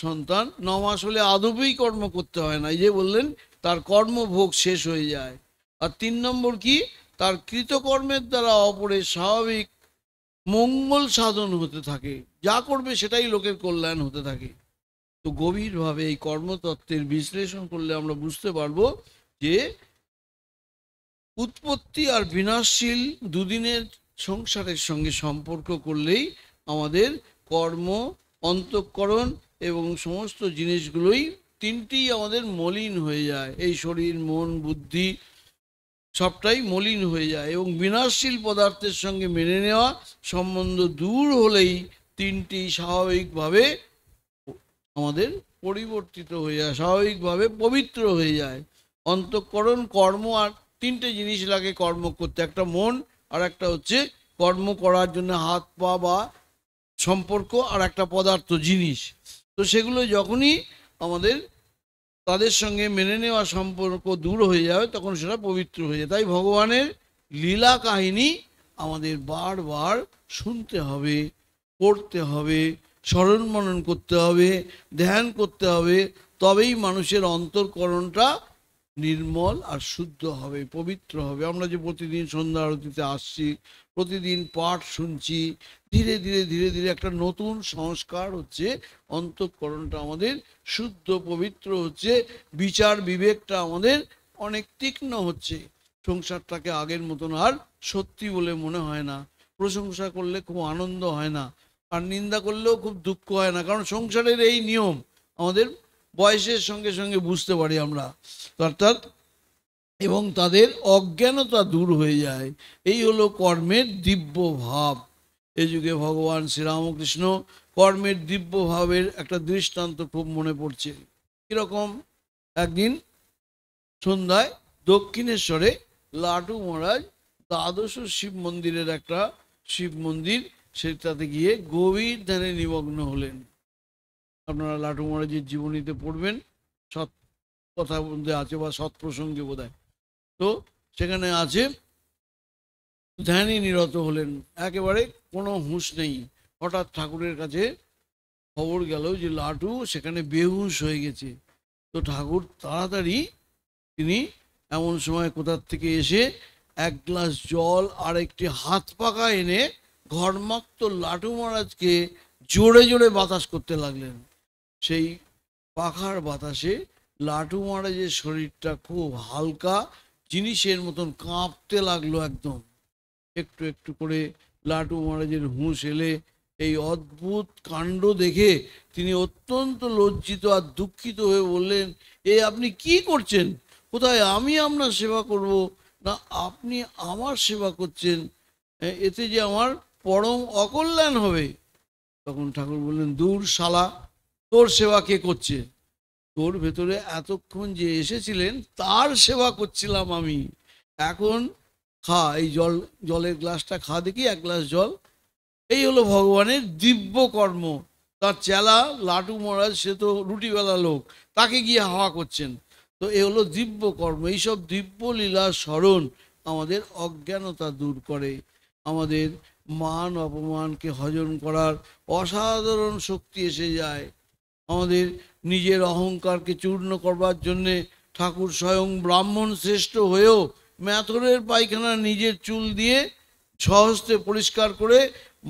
সন্তান 9 মাস হলে আদবেই কর্ম করতে হয় না। এই যে বললেন তার কর্মভোগ শেষ হয়ে যায়। আর 3 নম্বর কি? তার কৃতকর্মের দ্বারা অপরের স্বাভাবিক মঙ্গল সাধন হতে থাকে। যা করবে সেটাই লোকের কল্যাণ হতে থাকে। তো গভীরভাবে এই কর্মতত্ত্বের বিশ্লেষণ করলে আমরা বুঝতে পারবো যে উৎপত্তি আর বিনাশশীল দুদিনের সংসারের সঙ্গে সম্পর্ক করলেই আমাদের কর্ম, অন্তঃকরণ এবং সমস্ত জিনিসগুলোই তিনটিই আমাদের মলিন হয়ে যায়। এই শরীর, মন, বুদ্ধি সবটাই মলিন হয়ে যায় এবং বিনাশশীল পদার্থের সঙ্গে মেনে নেওয়া সম্বন্ধ দূর হলেই তিনটি স্বাভাবিকভাবে আমাদের পরিবর্তিত হয়ে যায়, স্বাভাবিকভাবে পবিত্র হয়ে যায়। অন্তঃকরণ, কর্ম, আর তিনটে জিনিস লাগে কর্ম করতে, একটা মন, আর একটা হচ্ছে কর্ম করার জন্য হাত পা বা সম্পর্ক, আর একটা পদার্থ জিনিস। তো সেগুলো যখনই আমাদের তাদের সঙ্গে মেনে নেওয়া সম্পর্ক দূর হয়ে যাবে তখন সেটা পবিত্র হয়ে যায়। তাই ভগবানের লীলা কাহিনী আমাদের বারবার শুনতে হবে, পড়তে হবে, স্মরণ মনন করতে হবে, ধ্যান করতে হবে, তবেই মানুষের অন্তঃকরণটা নির্মল আর শুদ্ধ হবে, পবিত্র হবে। আমরা যে প্রতিদিন সন্ধ্যা আরতিতে আসছি, প্রতিদিন পাঠ শুনছি, ধীরে ধীরে ধীরে ধীরে একটা নতুন সংস্কার হচ্ছে, অন্তঃকরণটা আমাদের শুদ্ধ পবিত্র হচ্ছে, বিচার বিবেকটা আমাদের অনেক তীক্ষ্ণ হচ্ছে। সংসারটাকে আগের মতন আর সত্যি বলে মনে হয় না, প্রশংসা করলে খুব আনন্দ হয় না, আর নিন্দা করলেও খুব দুঃখ হয় না, কারণ সংসারের এই নিয়ম আমাদের বয়সের সঙ্গে সঙ্গে বুঝতে পারি আমরা, অর্থাৎ এবং তাদের অজ্ঞানতা দূর হয়ে যায়। এই হলো কর্মের দিব্য ভাব। এই যুগে ভগবান শ্রীরামকৃষ্ণ কর্মের দিব্য ভাবের একটা দৃষ্টান্ত খুব মনে পড়ছে। কীরকম? একদিন সন্ধ্যায় দক্ষিণেশ্বরে লাটু মহারাজ দ্বাদশ শিব মন্দিরের একটা শিব মন্দির, সেটাতে গিয়ে গভীর ধ্যানে নিমগ্ন হলেন। আপনারা লাটু মহারাজের জীবনীতে পড়বেন, সৎ কথা মধ্যে আছে বা সৎ প্রসঙ্গে বোধ হয়, তো সেখানে আছে ধ্যানে নিরত হলেন, একেবারে কোনো হুঁশ নেই। হঠাৎ ঠাকুরের কাছে খবর গেল যে লাটু সেখানে বেহুশ হয়ে গেছে। তো ঠাকুর তাড়াতাড়ি তিনি এমন সময় কোথার থেকে এসে এক গ্লাস জল আর একটি হাত পাখা এনে ঘর্মাক্ত লাটু মহারাজকে জোরে জোরে বাতাস করতে লাগলেন। সেই পাখার বাতাসে লাটু মহারাজের শরীরটা খুব হালকা জিনিসের মতন কাঁপতে লাগলো একদম। একটু একটু করে লাটু মহারাজের হুঁশ এলে এই অদ্ভুত কাণ্ড দেখে তিনি অত্যন্ত লজ্জিত আর দুঃখিত হয়ে বললেন, এ আপনি কি করছেন? কোথায় আমি আপনার সেবা করব, না আপনি আমার সেবা করছেন? এতে যে আমার পরম অকল্যাণ হবে। তখন ঠাকুর বললেন, দূর শালা, তোর সেবা কে করছে? তোর ভেতরে এতক্ষণ যে এসেছিলেন তার সেবা করছিলাম আমি। এখন খা, এই জলের গ্লাসটা খা দেখি, এক গ্লাস জল। এই হলো ভগবানের দিব্য কর্ম। তার চেলা লাটু মহারাজ, সে তো রুটিওয়ালা লোক, তাকে গিয়ে হাওয়া করছেন। তো এ হলো দিব্য কর্ম। এইসব দিব্য লীলা স্মরণ আমাদের অজ্ঞানতা দূর করে, আমাদের মান অপমানকে হজম করার অসাধারণ শক্তি এসে যায়। আমাদের নিজের অহংকারকে চূর্ণ করবার জন্যে ঠাকুর স্বয়ং ব্রাহ্মণ শ্রেষ্ঠ হয়েও মেথরের পায়খানা নিজের চুল দিয়ে স্বহস্তে পরিষ্কার করে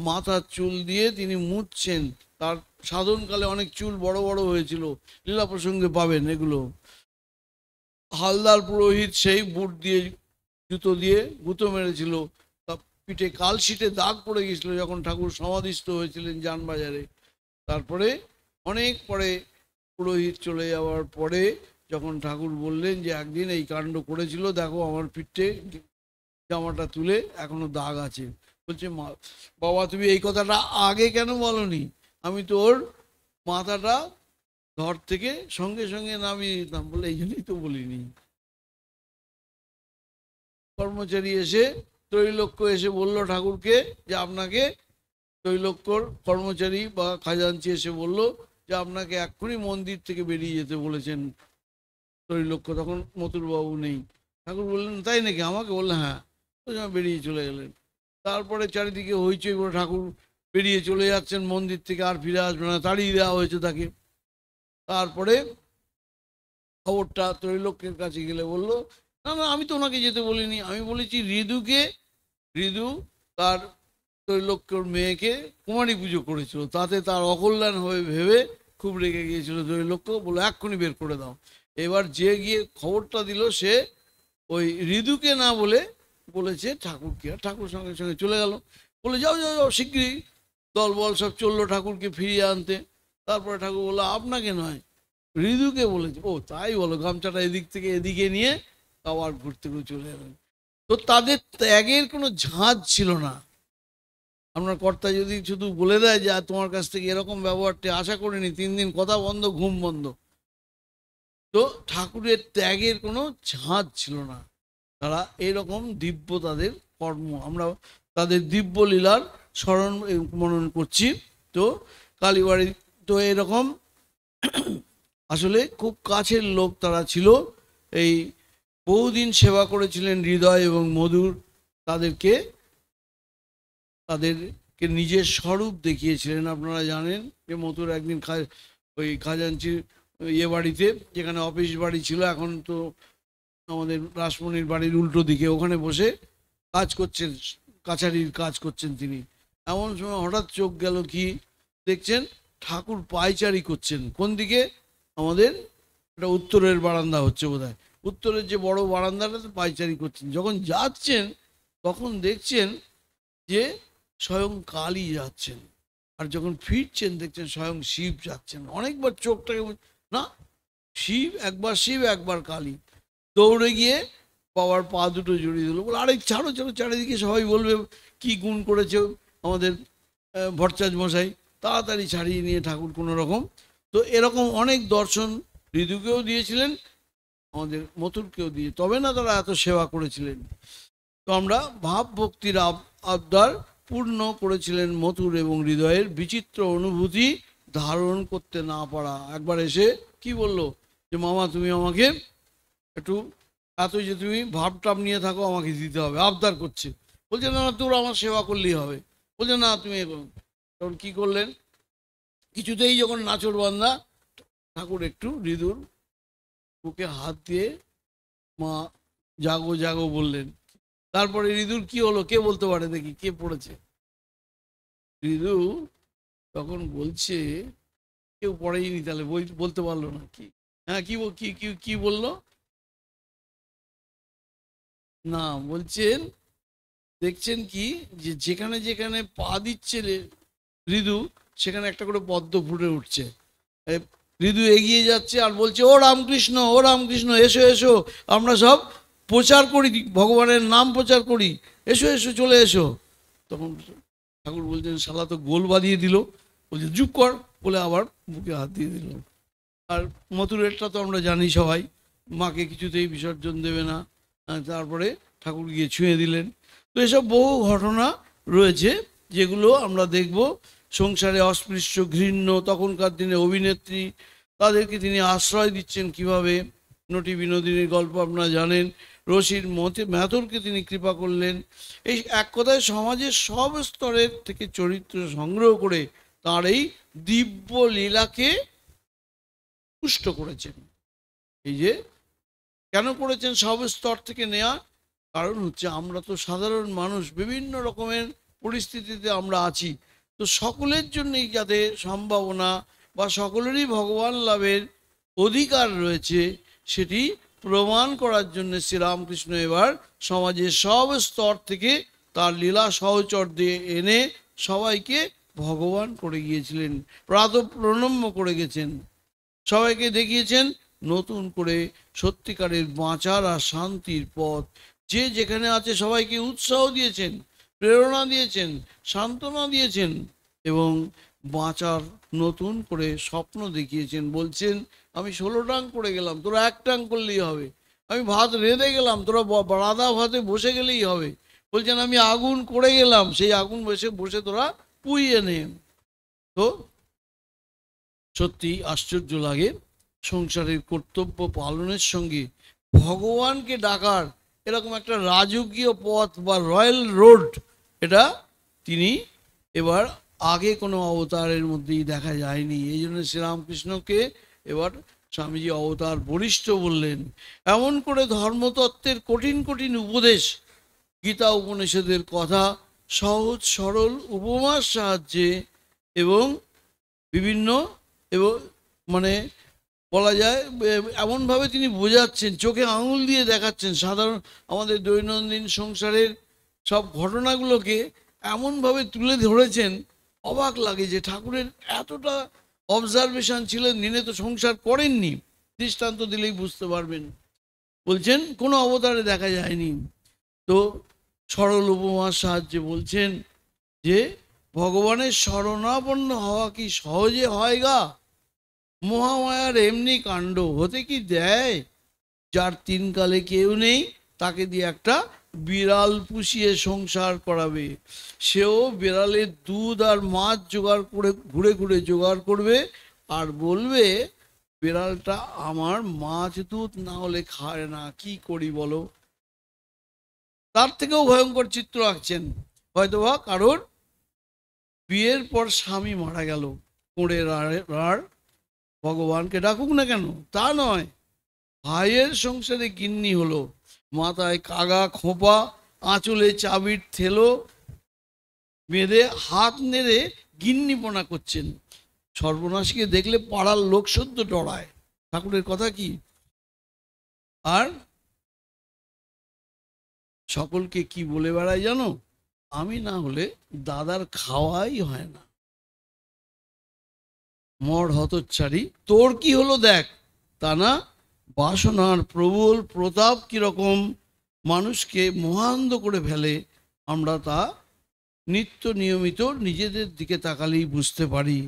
মাথার চুল দিয়ে তিনি মুছছেন। তার সাধনকালে অনেক চুল বড় বড় হয়েছিল, লীলা প্রসঙ্গে পাবেন এগুলো। হালদার পুরোহিত সেই বুট দিয়ে জুতো দিয়ে গুঁতো মেরেছিল, তা পিঠে কালশিটে দাগ পড়ে গেছিল যখন ঠাকুর সমাধিস্থ হয়েছিলেন যানবাজারে। তারপরে অনেক পরে পুরোহিত চলে যাওয়ার পরে যখন ঠাকুর বললেন যে একদিন এই কাণ্ড করেছিল, দেখো আমার পিঠে জামাটা তুলে এখনো দাগ আছে। বলছে, বাবা তুমি এই কথাটা আগে কেন বলনি? আমি তো ওর মাথাটা ঘর থেকে সঙ্গে সঙ্গে নামিয়ে দিতাম। বলে এই জন্যই তো বলিনি। কর্মচারী এসে ত্রৈলোক্য এসে বলল ঠাকুরকে যে আপনাকে, ত্রৈলোক্যর কর্মচারী বা খাজাঞ্চি এসে বলল যে আপনাকে এক্ষুনি মন্দির থেকে বেরিয়ে যেতে বলেছেন ত্রৈলোক্য। তখন মথুরবাবু নেই। ঠাকুর বললেন, তাই নাকি? আমাকে বললেন হ্যাঁ। তো বেরিয়ে চলে গেলেন। তারপরে চারিদিকে হইচই করে ঠাকুর বেরিয়ে চলে যাচ্ছেন মন্দির থেকে, আর ফিরে আসবে না, তাড়িয়ে দেওয়া হয়েছে তাকে। তারপরে খবরটা ত্রৈলোক্যের কাছে গেলে বলল, না না আমি তো ওনাকে যেতে বলিনি, আমি বলেছি ঋদুকে। ঋদু তার ত্রৈলোক্যর মেয়েকে কুমারী পুজো করেছিল, তাতে তার অকল্যাণ হবে ভেবে খুব রেগে গিয়েছিল ত্রৈলোক্য। বলে এক্ষুনি বের করে দাও। এবার যে গিয়ে খবরটা দিল সে ওই ঋদুকে না বলে বলেছে ঠাকুরকে, আর ঠাকুর সঙ্গে সঙ্গে চলে গেল। বলে যাও যাও যাও শীঘ্রই। দলবল সব চললো ঠাকুরকে ফিরিয়ে আনতে। তারপরে ঠাকুর বললো, আপনাকে নয়, ঋদুকে বলেছে। ও তাই বলো? গামছাটা এদিক থেকে এদিকে নিয়ে আবার ঘুরতে ঘুরে চলে যাবেন। তো তাদের ত্যাগের কোনো ঝাঁজ ছিল না। আপনার কর্তা যদি শুধু বলে দেয় যে তোমার কাছ থেকে এরকম ব্যবহারটা আশা করিনি, 3 দিন কথা বন্ধ, ঘুম বন্ধ। তো ঠাকুরের ত্যাগের কোনো ঝাঁজ ছিল না। তারা এরকম দিব্য তাদের কর্ম, আমরা তাদের দিব্য লীলার স্মরণ মনন করছি। তো কালীবাড়ি তো এরকম আসলে খুব কাছের লোক তারা ছিল। এই বহুদিন সেবা করেছিলেন হৃদয় এবং মধুর, তাদেরকে নিজের স্বরূপ দেখিয়েছিলেন। আপনারা জানেন যে মধুর একদিন ওই খাজাঞ্চির বাড়িতে, যেখানে অফিস বাড়ি ছিল, এখন তো আমাদের রাসমণির বাড়ির উল্টো দিকে, ওখানে বসে কাজ করছেন, কাছারির কাজ করছেন তিনি। এমন সময় হঠাৎ চোখ গেল, কি দেখছেন, ঠাকুর পায়চারি করছেন। কোন দিকে? আমাদের একটা উত্তরের বারান্দা হচ্ছে বোধহয়, উত্তরের যে বড় বারান্দাটাতে পায়চারি করছেন। যখন যাচ্ছেন তখন দেখছেন যে স্বয়ং কালী যাচ্ছেন, আর যখন ফিরছেন দেখছেন স্বয়ং শিব যাচ্ছেন। অনেকবার চোখটাকে, না শিব, একবার শিব একবার কালী। দৌড়ে গিয়ে বাবার পা দুটো জড়িয়ে দিল, বলে আরে ছাড়ো ছাড়ো, চারিদিকে সবাই বলবে কি গুণ করেছে আমাদের ভট্টাচ মশাই। তাড়াতাড়ি ছাড়িয়ে নিয়ে ঠাকুর কোনো রকম। তো এরকম অনেক দর্শন ঋতুকেও দিয়েছিলেন, আমাদের মথুরকেও দিয়ে, তবে না তারা এত সেবা করেছিলেন। তো আমরা ভাব ভক্তির আবদার পূর্ণ করেছিলেন মথুর এবং হৃদয়ের বিচিত্র অনুভূতি ধারণ করতে না পারা। একবার এসে কি বলল, যে মামা তুমি আমাকে একটু, এত যে তুমি ভাবটাপ নিয়ে থাকো, আমাকে দিতে হবে, আবদার করছে। বলছে না তোর আমার সেবা করলেই হবে। বলছে না তুমি এখন। তখন কি করলেন, কিছুতেই যখন নাচর বান্দা, ঠাকুর একটু হৃদুর বুকে হাত দিয়ে মা জাগো জাগো বললেন। তারপরে হৃদুর কি হলো কে বলতে পারে, দেখি কে পড়েছে? হৃদু তখন বলছে, কেউ পড়েইনি, তাহলে বই বলতে পারলো না। কি? হ্যাঁ, কি কি কি বললো? না, বলছেন দেখছেন কি, যে যেখানে যেখানে পা দিচ্ছে হৃদু, সেখানে একটা করে পদ্ম ফুটে উঠছে। হৃদু এগিয়ে যাচ্ছে আর বলছে, ও রামকৃষ্ণ, ও রামকৃষ্ণ, এসো এসো, আমরা সব প্রচার করি, ভগবানের নাম প্রচার করি, এসো এসো, চলে এসো। তখন ঠাকুর বলছেন, শালা তো গোল বাঁধিয়ে দিল। বলছে চুপ কর, বলে আবার বুকে হাত দিয়ে দিল। আর মথুরেরটা তো আমরা জানি সবাই, মাকে কিছুতেই বিসর্জন দেবে না, তারপরে ঠাকুর গিয়ে ছুঁয়ে দিলেন। তো এসব বহু ঘটনা রয়েছে যেগুলো আমরা দেখব। সংসারে অস্পৃশ্য, ঘৃণ্য তখনকার দিনে অভিনেত্রী, তাদেরকে তিনি আশ্রয় দিচ্ছেন কিভাবে। নটি বিনোদিনীর গল্প আপনারা জানেন। রশির ম্যাথরকে তিনি কৃপা করলেন। এই এক কথায় সমাজের সব স্তরের থেকে চরিত্র সংগ্রহ করে তাঁর এই দিব্য লীলাকে পুষ্ট করেছেন। এই যে কেন করেছেন সব স্তর থেকে নেয়া, কারণ হচ্ছে আমরা তো সাধারণ মানুষ, বিভিন্ন রকমের পরিস্থিতিতে আমরা আছি। তো সকলের জন্যই যাতে সম্ভাবনা বা সকলেরই ভগবান লাভের অধিকার রয়েছে, সেটি প্রমাণ করার জন্য শ্রীরামকৃষ্ণ এবার সমাজের সব স্তর থেকে তার লীলা সহচর দিয়ে এনে সবাইকে ভগবান করে গিয়েছিলেন, প্রাত প্রণম্য করে গেছেন, সবাইকে দেখিয়েছেন নতুন করে সত্যিকারের বাঁচার আর শান্তির পথ। যে যেখানে আছে সবাইকে উৎসাহ দিয়েছেন, প্রেরণা দিয়েছেন, সান্ত্বনা দিয়েছেন এবং বাঁচার নতুন করে স্বপ্ন দেখিয়েছেন। বলছেন, আমি 16 টাং করে গেলাম, তোরা 1 টাং করলেই হবে। আমি ভাত রেঁধে গেলাম, তোরা রাধা ভাতে বসে গেলেই হবে। বলছেন, আমি আগুন করে গেলাম, সেই আগুন বসে বসে তোরা পুইয়ে নে। তো সত্যি আশ্চর্য লাগে, সংসারের কর্তব্য পালনের সঙ্গে ভগবানকে ডাকার এরকম একটা রাজকীয় পথ বা রয়্যাল রোড, এটা তিনি এবার আগে কোনো অবতারের মধ্যেই দেখা যায়নি। এই জন্য শ্রীরামকৃষ্ণকে এবার স্বামীজি অবতার বরিষ্ঠ বললেন। এমন করে ধর্মতত্ত্বের কঠিন কঠিন উপদেশ, গীতা উপনিষদের কথা সহজ সরল উপমার সাহায্যে এবং বিভিন্ন এবং মানে বলা যায় এমনভাবে তিনি বোঝাচ্ছেন, চোখে আঙুল দিয়ে দেখাচ্ছেন, সাধারণ আমাদের দৈনন্দিন সংসারের সব ঘটনাগুলোকে এমনভাবে তুলে ধরেছেন, অবাক লাগে যে ঠাকুরের এতটা অবজারভেশন ছিলেন। দিনে তো সংসার করেননি, দৃষ্টান্ত দিলেই বুঝতে পারবেন। বলছেন কোনো অবতারে দেখা যায়নি। তো সরল উপমার সাহায্যে বলছেন যে ভগবানের শরণাপন্ন হওয়া কি সহজে হয় গা? মহামায়ার এমনি কাণ্ড হতে কি দেয়? যার তিন কালে কেউ নেই তাকে দিয়ে একটা বিড়াল পুষিয়ে সংসার করাবে, সেও বিড়ালের দুধ আর মাছ জোগাড় করে ঘুরে ঘুরে জোগাড় করবে আর বলবে বিড়ালটা আমার মাছ দুধ না হলে খায় না, কি করি বলো? তার থেকেও ভয়ঙ্কর চিত্র আঁকছেন। হয়তোবা কারোর বিয়ের পর স্বামী মারা গেল, কোড়ে রাড় ভগবানকে ডাকুক না কেন, তা নয়, ভাইয়ের সংসারে গিন্নি হলো, মাথায় কাগা খোঁপা, আঁচলে চাবির থেলো বেঁধে হাত নেড়ে গিন্নিপনা করছেন। সর্বনাশীকে দেখলে পাড়ার লোক সদ্য ডরায়। ঠাকুরের কথা কি? আর সকলকে কি বলে বেড়ায় জানো? আমি না হলে দাদার খাওয়াই হয় না। মর হতচ্ছাড়ি, তোর কি হলো দেখ। তা না, বাসনার প্রবল প্রতাপ কিরকম মানুষকে মহান্ধ করে ফেলে, আমরা তা নিত্য নিয়মিত নিজেদের দিকে তাকালেই বুঝতে পারি।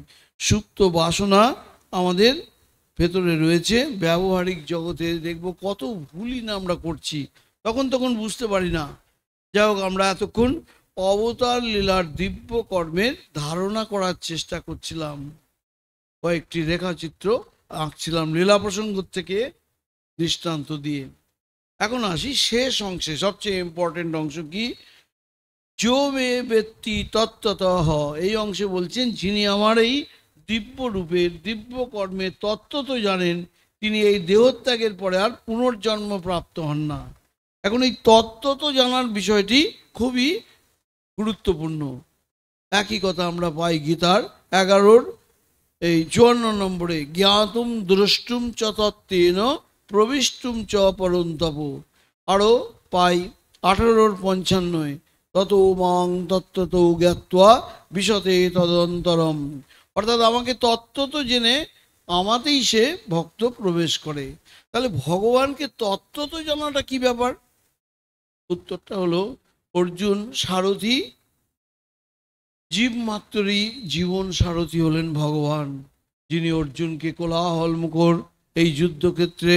সুপ্ত বাসনা আমাদের ভেতরে রয়েছে, ব্যবহারিক জগতে দেখব কত ভুলই না আমরা করছি, তখন বুঝতে পারি না। যাই হোক, আমরা এতক্ষণ অবতার লীলার দিব্য কর্মের ধারণা করার চেষ্টা করছিলাম, কয়েকটি রেখাচিত্র আঁকছিলাম লীলা প্রসঙ্গ থেকে দৃষ্টান্ত দিয়ে। এখন আসি শেষ অংশে, সবচেয়ে ইম্পর্টেন্ট অংশ কি? যো মে ব্যক্তি তত্ত্বতঃ, এই অংশে বলছেন যিনি আমার এই দিব্য রূপের দিব্য কর্মের তত্ত্ব তো জানেন, তিনি এই দেহত্যাগের পরে আর পুনর্জন্ম প্রাপ্ত হন না। এখন এই তত্ত্ব তো জানার বিষয়টি খুবই গুরুত্বপূর্ণ। একই কথা আমরা পাই গীতার 11 এই 54 নম্বরে, জ্ঞাতুম দ্রষ্টুম চ তত্ত্বেন প্রবিষ্টুম চ পরন্তপ। আরও পাই 18-55, তত মাং তত্ত্বত জ্ঞাত্বা বিশতে তদন্তরম। অর্থাৎ আমাকে তত্ত্ব তো জেনে আমাতেই সে ভক্ত প্রবেশ করে। তাহলে ভগবানকে তত্ত্ব তো জানাটা কি ব্যাপার? উত্তরটা হলো, অর্জুন সারথি, জীব মাত্রই জীবন সারথি হলেন ভগবান, যিনি অর্জুনকে কোলাহল মুখর এই যুদ্ধক্ষেত্রে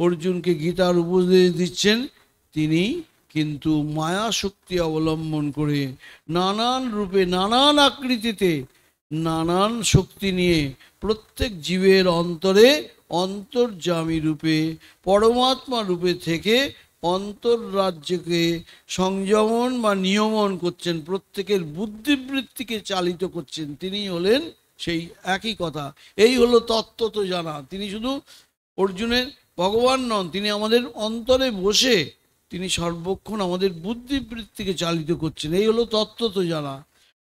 অর্জুনকে গীতার উপদেশ দিচ্ছেন। তিনি কিন্তু মায়া শক্তি অবলম্বন করে নানান রূপে নানান আকৃতিতে নানান শক্তি নিয়ে প্রত্যেক জীবের অন্তরে অন্তর্যামী রূপে পরমাত্মা রূপে থেকে অন্তর্রাজ্যকে সংযমন বা নিয়মন করছেন, প্রত্যেকের বুদ্ধিবৃত্তিকে চালিত করছেন। তিনি হলেন সেই একই কথা। এই হলো তত্ত্ব তো জানা। তিনি শুধু অর্জুনের ভগবান নন, তিনি আমাদের অন্তরে বসে তিনি সর্বক্ষণ আমাদের বুদ্ধিবৃত্তিকে চালিত করছেন। এই হলো তত্ত্ব তো জানা।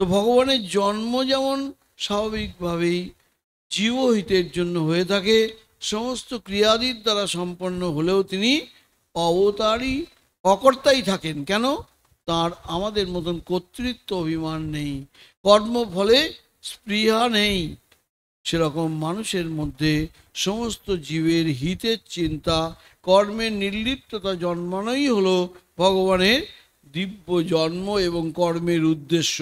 তো ভগবানের জন্ম যেমন স্বাভাবিকভাবেই জীবহিতের জন্য হয়ে থাকে, সমস্ত ক্রিয়াদির দ্বারা সম্পন্ন হলেও তিনি অবতারই অকর্তাই থাকেন। কেন? তার আমাদের মতন কর্তৃত্ব অভিমান নেই, কর্মফলে স্পৃহা নেই। সেরকম মানুষের মধ্যে সমস্ত জীবের হিতের চিন্তা, কর্মের নির্লিপ্ততা জন্মানোই হলো ভগবানের দিব্য জন্ম এবং কর্মের উদ্দেশ্য।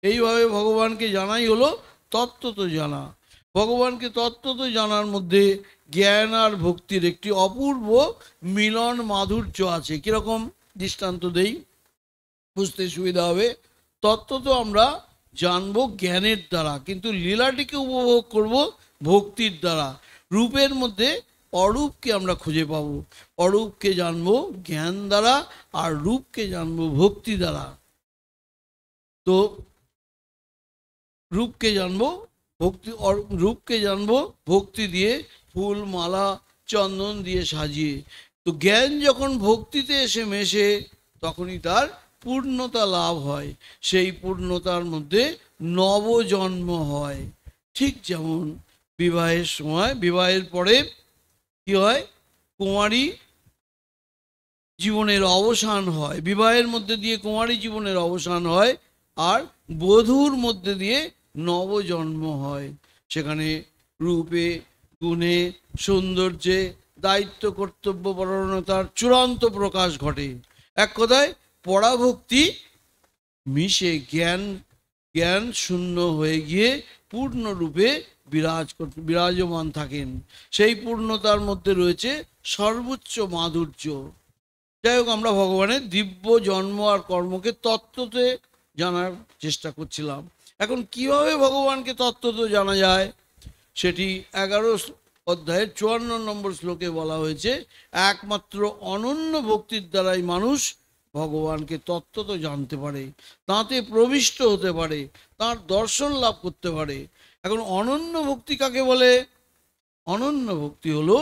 এইভাবে ভগবানকে জানাই হলো তত্ত্ব জানা। ভগবানকে তত্ত্ব জানার মধ্যে জ্ঞান আর ভক্তির একটি অপূর্ব মিলন মাধুর্য আছে। কীরকম? দৃষ্টান্ত দেই, বুঝতে সুবিধা হবে। তত্ত্ব তো আমরা জানবো জ্ঞানের দ্বারা, কিন্তু লীলাটিকে উপভোগ করব ভক্তির দ্বারা। রূপের মধ্যে অরূপকে আমরা খুঁজে পাবো, অরূপকে জানবো জ্ঞান দ্বারা আর রূপকে জানবো ভক্তি দ্বারা। তো রূপকে জানবো ভক্তি, রূপকে জানবো ভক্তি দিয়ে, ফুল মালা চন্দন দিয়ে সাজিয়ে। তো জ্ঞান যখন ভক্তিতে এসে মেশে তখনই তার পূর্ণতা লাভ হয়, সেই পূর্ণতার মধ্যে নবজন্ম হয়। ঠিক যেমন বিবাহের সময়, বিবাহের পরে কি হয়? কুমারী জীবনের অবসান হয়, বিবাহের মধ্যে দিয়ে কুমারী জীবনের অবসান হয়, আর বধূর মধ্যে দিয়ে নবজন্ম হয়। সেখানে রূপে গুণে সৌন্দর্যে দায়িত্ব কর্তব্য পরায়ণতার চূড়ান্ত প্রকাশ ঘটে। এক কথায় পরাভক্তি মিশে জ্ঞান জ্ঞান শূন্য হয়ে গিয়ে পূর্ণরূপে বিরাজমান থাকেন। সেই পূর্ণতার মধ্যে রয়েছে সর্বোচ্চ মাধুর্য। যাই হোক, আমরা ভগবানের দিব্য জন্ম আর কর্মকে তত্ত্বতে জানার চেষ্টা করছিলাম। এখন কিভাবে ভগবানকে তত্ত্বতে জানা যায় সেটি 11 অধ্যায়ের 54 নম্বর শ্লোকে বলা হয়েছে। একমাত্র অনন্য ভক্তির দ্বারাই মানুষ ভগবানকে তত্ত্বত জানতে পারে, তাতে প্রবিষ্ট হতে পারে, তার দর্শন লাভ করতে পারে। এখন অনন্য ভক্তি কাকে বলে? অনন্য ভক্তি হলো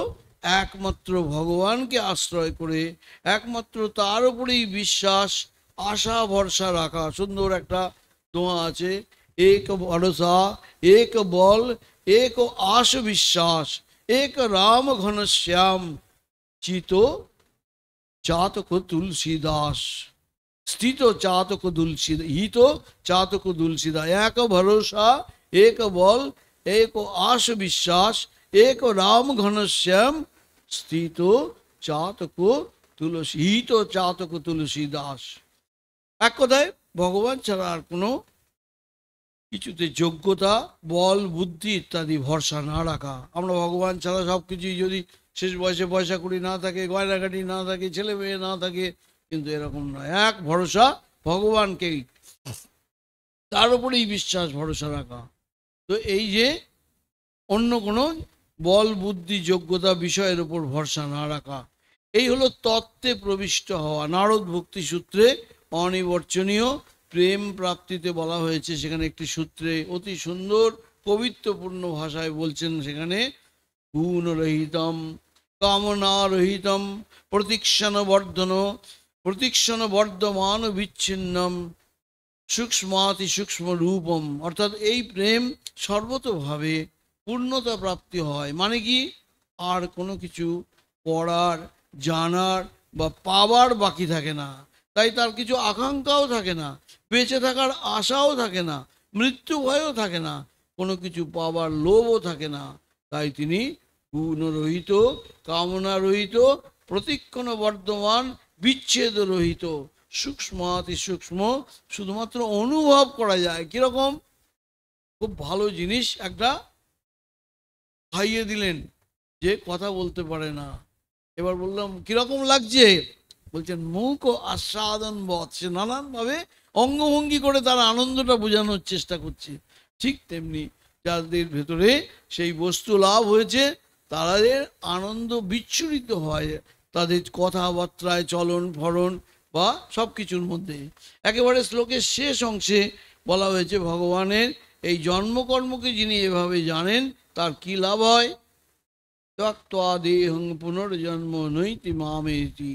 একমাত্র ভগবানকে আশ্রয় করে একমাত্র তার উপরেই বিশ্বাস, আশা, ভরসা রাখা। সুন্দর একটা দোয়া আছে, এক ভরসা, এক বল, এক আশ বিশ্বাস, এক রাম ঘনশ্যাম, চিত চাতক তুলসীদাস, স্থিত চাতক তুলসীদাস, হিত চাতক তুলসীদাস। এক ভরসা, এক বল, এক আশ বিশ্বাস, এক রাম ঘনশ্যাম, স্থিত চাতক তুলসী, হিত চাতক তুলসীদাস। এক কথায় ভগবান ছাড়া আর কোনো কিছুতে যোগ্যতা, বল, বুদ্ধি ইত্যাদি ভরসা না রাখা। আমরা ভগবান ছাড়া সব কিছুই, যদি শেষ বয়সে পয়সা কড়ি না থাকে, গয়নাঘাটি না থাকে, ছেলে মেয়ে না থাকে, কিন্তু এরকম নয়। এক ভরসা ভগবানকেই, তার উপরেই বিশ্বাস, ভরসা রাখা। তো এই যে অন্য কোনো বল, বুদ্ধি, যোগ্যতা, বিষয়ের উপর ভরসা না রাখা, এই হলো তত্ত্বে প্রবিষ্ট হওয়া। নারদ ভক্তি সূত্রে অনিবর্চনীয় প্রেম প্রাপ্তিতে বলা হয়েছে। সেখানে একটি সূত্রে অতি সুন্দর কবিত্বপূর্ণ ভাষায় বলছেন, সেখানে গুণরহিতম কামনারহিতম প্রতীক্ষণ বর্ধমান বিচ্ছিন্নম সূক্ষ্মাতি সূক্ষ্ম রূপম। অর্থাৎ এই প্রেম সর্বতোভাবে পূর্ণতা প্রাপ্তি হয়। মানে কি? আর কোনো কিছু পড়ার, জানার বা পাবার বাকি থাকে না। তাই তার কিছু আকাঙ্ক্ষাও থাকে না, বেঁচে থাকার আশাও থাকে না, মৃত্যু ভয়ও থাকে না, কোনো কিছু পাবার লোভও থাকে না। তাই তিনি গুণরহিত, কামনারহিত, প্রতীক্ষণ বর্ধমান, বিচ্ছেদ রহিত, সূক্ষ্মাতি সূক্ষ্ম, শুধুমাত্র অনুভব করা যায়। কিরকম? খুব ভালো জিনিস একটা খাইয়ে দিলেন, যে কথা বলতে পারে না, এবার বললাম কিরকম লাগছে, বলছেন মুখ ও আস্বাদন বধ। সে নানানভাবে অঙ্গভঙ্গি করে তার আনন্দটা বোঝানোর চেষ্টা করছে। ঠিক তেমনি যাদের ভেতরে সেই বস্তু লাভ হয়েছে, তাদের আনন্দ বিচ্ছুরিত হয় তাদের কথাবার্তায়, চলন ফরণ বা সব কিছুর মধ্যে। একেবারে শ্লোকের শেষ অংশে বলা হয়েছে, ভগবানের এই জন্মকর্মকে যিনি এভাবে জানেন, তার কি লাভ হয়? ত্যক্ত্বা দেহং পুনর্জন্ম নৈতি মামেতি,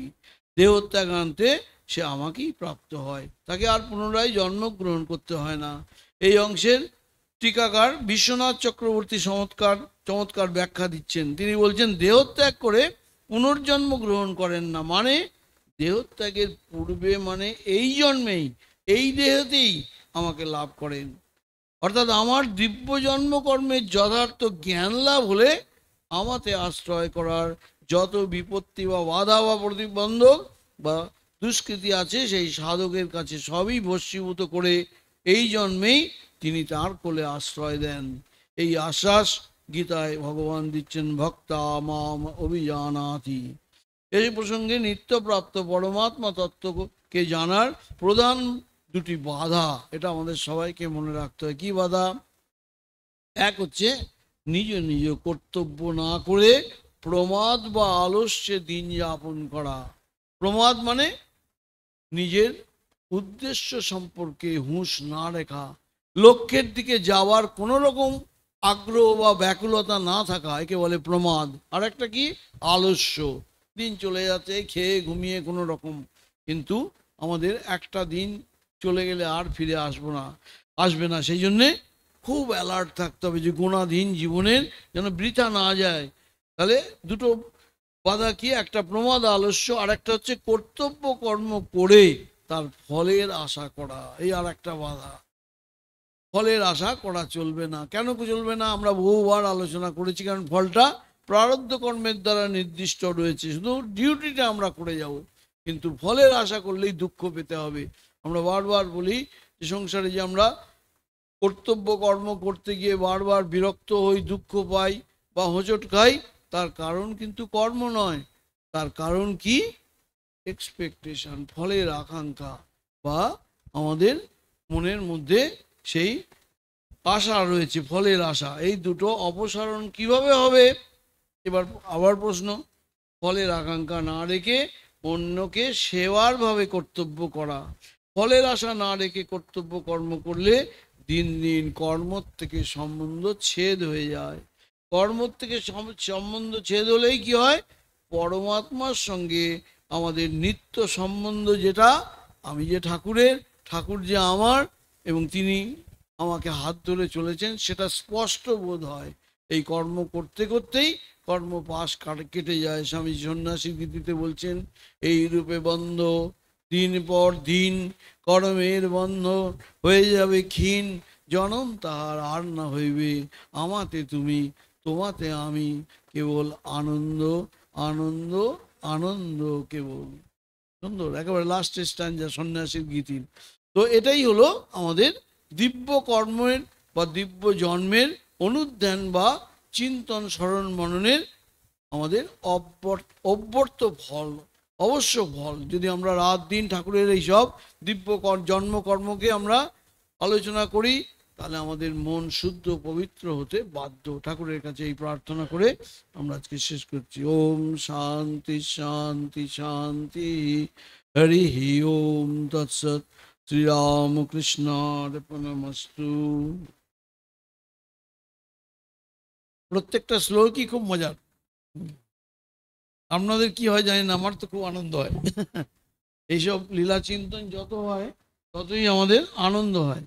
দেহত্যাগান্তে সে আমাকেই প্রাপ্ত হয়, তাকে আর পুনরায় জন্মগ্রহণ করতে হয় না। এই অংশের টিকাকার বিশ্বনাথ চক্রবর্তী চমৎকার ব্যাখ্যা দিচ্ছেন। তিনি বলছেন, দেহত্যাগ করে পুনর্জন্ম গ্রহণ করেন না, মানে দেহত্যাগের পূর্বে, মানে এই জন্মেই, এই দেহতেই আমাকে লাভ করেন। অর্থাৎ আমার দিব্য জন্মকর্মের যথার্থ জ্ঞান লাভ হলে আমাতে আশ্রয় করার যত বিপত্তি বা বাধা বা প্রতিবন্ধক বা দুষ্কৃতি আছে, সেই সাধকের কাছে সবই ভস্মীভূত করে এই জন্মেই তিনি তার কোলে আশ্রয় দেন। এই আশ্বাস গীতায় ভগবান দিচ্ছেন, ভক্তা মাম অভিজানাতি। এই প্রসঙ্গে নিত্যপ্রাপ্ত পরমাত্মা তত্ত্বকে জানার প্রধান দুটি বাধা, এটা আমাদের সবাইকে মনে রাখতে হয়। কি বাধা? এক হচ্ছে নিজ নিজ কর্তব্য না করে প্রমাদ বা আলস্যে দিন যাপন করা। প্রমাদ মানে নিজের উদ্দেশ্য সম্পর্কে হুঁশ না রেখা, লক্ষ্যের দিকে যাওয়ার কোনো রকম আগ্রহ বা ব্যাকুলতা না থাকা, একে বলে প্রমাদ। আর একটা কি? আলস্য। দিন চলে যাচ্ছে খেয়ে ঘুমিয়ে কোনো রকম, কিন্তু আমাদের একটা দিন চলে গেলে আর ফিরে আসবে না। সেই জন্যে খুব অ্যালার্ট থাকতে হবে যে গুণাধীন জীবনের যেন বৃথা না যায়। তাহলে দুটো বাধা কি? একটা প্রমাদ আলস্য, আর একটা হচ্ছে কর্তব্য কর্ম করে তার ফলের আশা করা। এই আর একটা বাধা, ফলের আশা করা চলবে না। কেন চলবে না? আমরা বহুবার আলোচনা করেছি, কারণ ফলটা প্রারব্ধ কর্মের দ্বারা নির্দিষ্ট রয়েছে, শুধু ডিউটিটা আমরা করে যাব। কিন্তু ফলের আশা করলেই দুঃখ পেতে হবে। আমরা বারবার বলি যে সংসারে যে আমরা কর্তব্য কর্ম করতে গিয়ে বারবার বিরক্ত হই, দুঃখ পাই বা হোঁচট খাই, তার কারণ কিন্তু কর্ম নয়, তার কারণ কি? এক্সপেকটেশন, ফলের আকাঙ্ক্ষা, বা আমাদের মনের মধ্যে সেই আশা রয়েছে, ফলের আশা। এই দুটো অপসারণ কিভাবে হবে? এবার আবার প্রশ্ন, ফলের আকাঙ্ক্ষা না রেখে অন্যকে সেবার ভাবে কর্তব্য করা। ফলের আশা না রেখে কর্তব্য কর্ম করলে দিন দিন কর্ম থেকে সম্বন্ধ ছেদ হয়ে যায়। কর্ম থেকে সম্বন্ধ ছেদ হলেই কি হয়? পরমাত্মার সঙ্গে আমাদের নিত্য সম্বন্ধ, যেটা আমি যে ঠাকুরের, ঠাকুর যে আমার এবং তিনি আমাকে হাত ধরে চলেছেন, সেটা স্পষ্ট বোধ হয়। এই কর্ম করতে করতেই কর্ম পাশ কেটে যায়। স্বামী সন্ন্যাসী গীতিতে বলছেন, এই রূপে বন্ধ দিন পর দিন কর্মের বন্ধ হয়ে যাবে ক্ষীণ, জনম তাহার আর না হইবে, আমাতে তুমি তোমাতে আমি, কেবল আনন্দ আনন্দ আনন্দ কেবল। সুন্দর, একেবারে লাস্ট স্ট্যাঞ্জা সন্ন্যাসীর গীতির। তো এটাই হলো আমাদের দিব্য কর্মের বা দিব্য জন্মের অনুধ্যান বা চিন্তন স্মরণ মননের আমাদের অব্যর্থ ফল, অবশ্য ফল। যদি আমরা রাত দিন ঠাকুরের এইসব দিব্য জন্মকর্মকে আমরা আলোচনা করি, তাহলে আমাদের মন শুদ্ধ পবিত্র হতে বাধ্য। ঠাকুরের কাছে এই প্রার্থনা করে আমরা আজকে শেষ করছি। ওম শান্তি শান্তি শান্তি, হরি ওম তৎসৎ। শ্রীরামকৃষ্ণার্পণমস্তু। প্রত্যেকটা শ্লোকই খুব মজার। আপনাদের কি হয় জানি না, আমার তো খুব আনন্দ হয়। এইসব লীলা চিন্তন যত হয় ততই আমাদের আনন্দ হয়।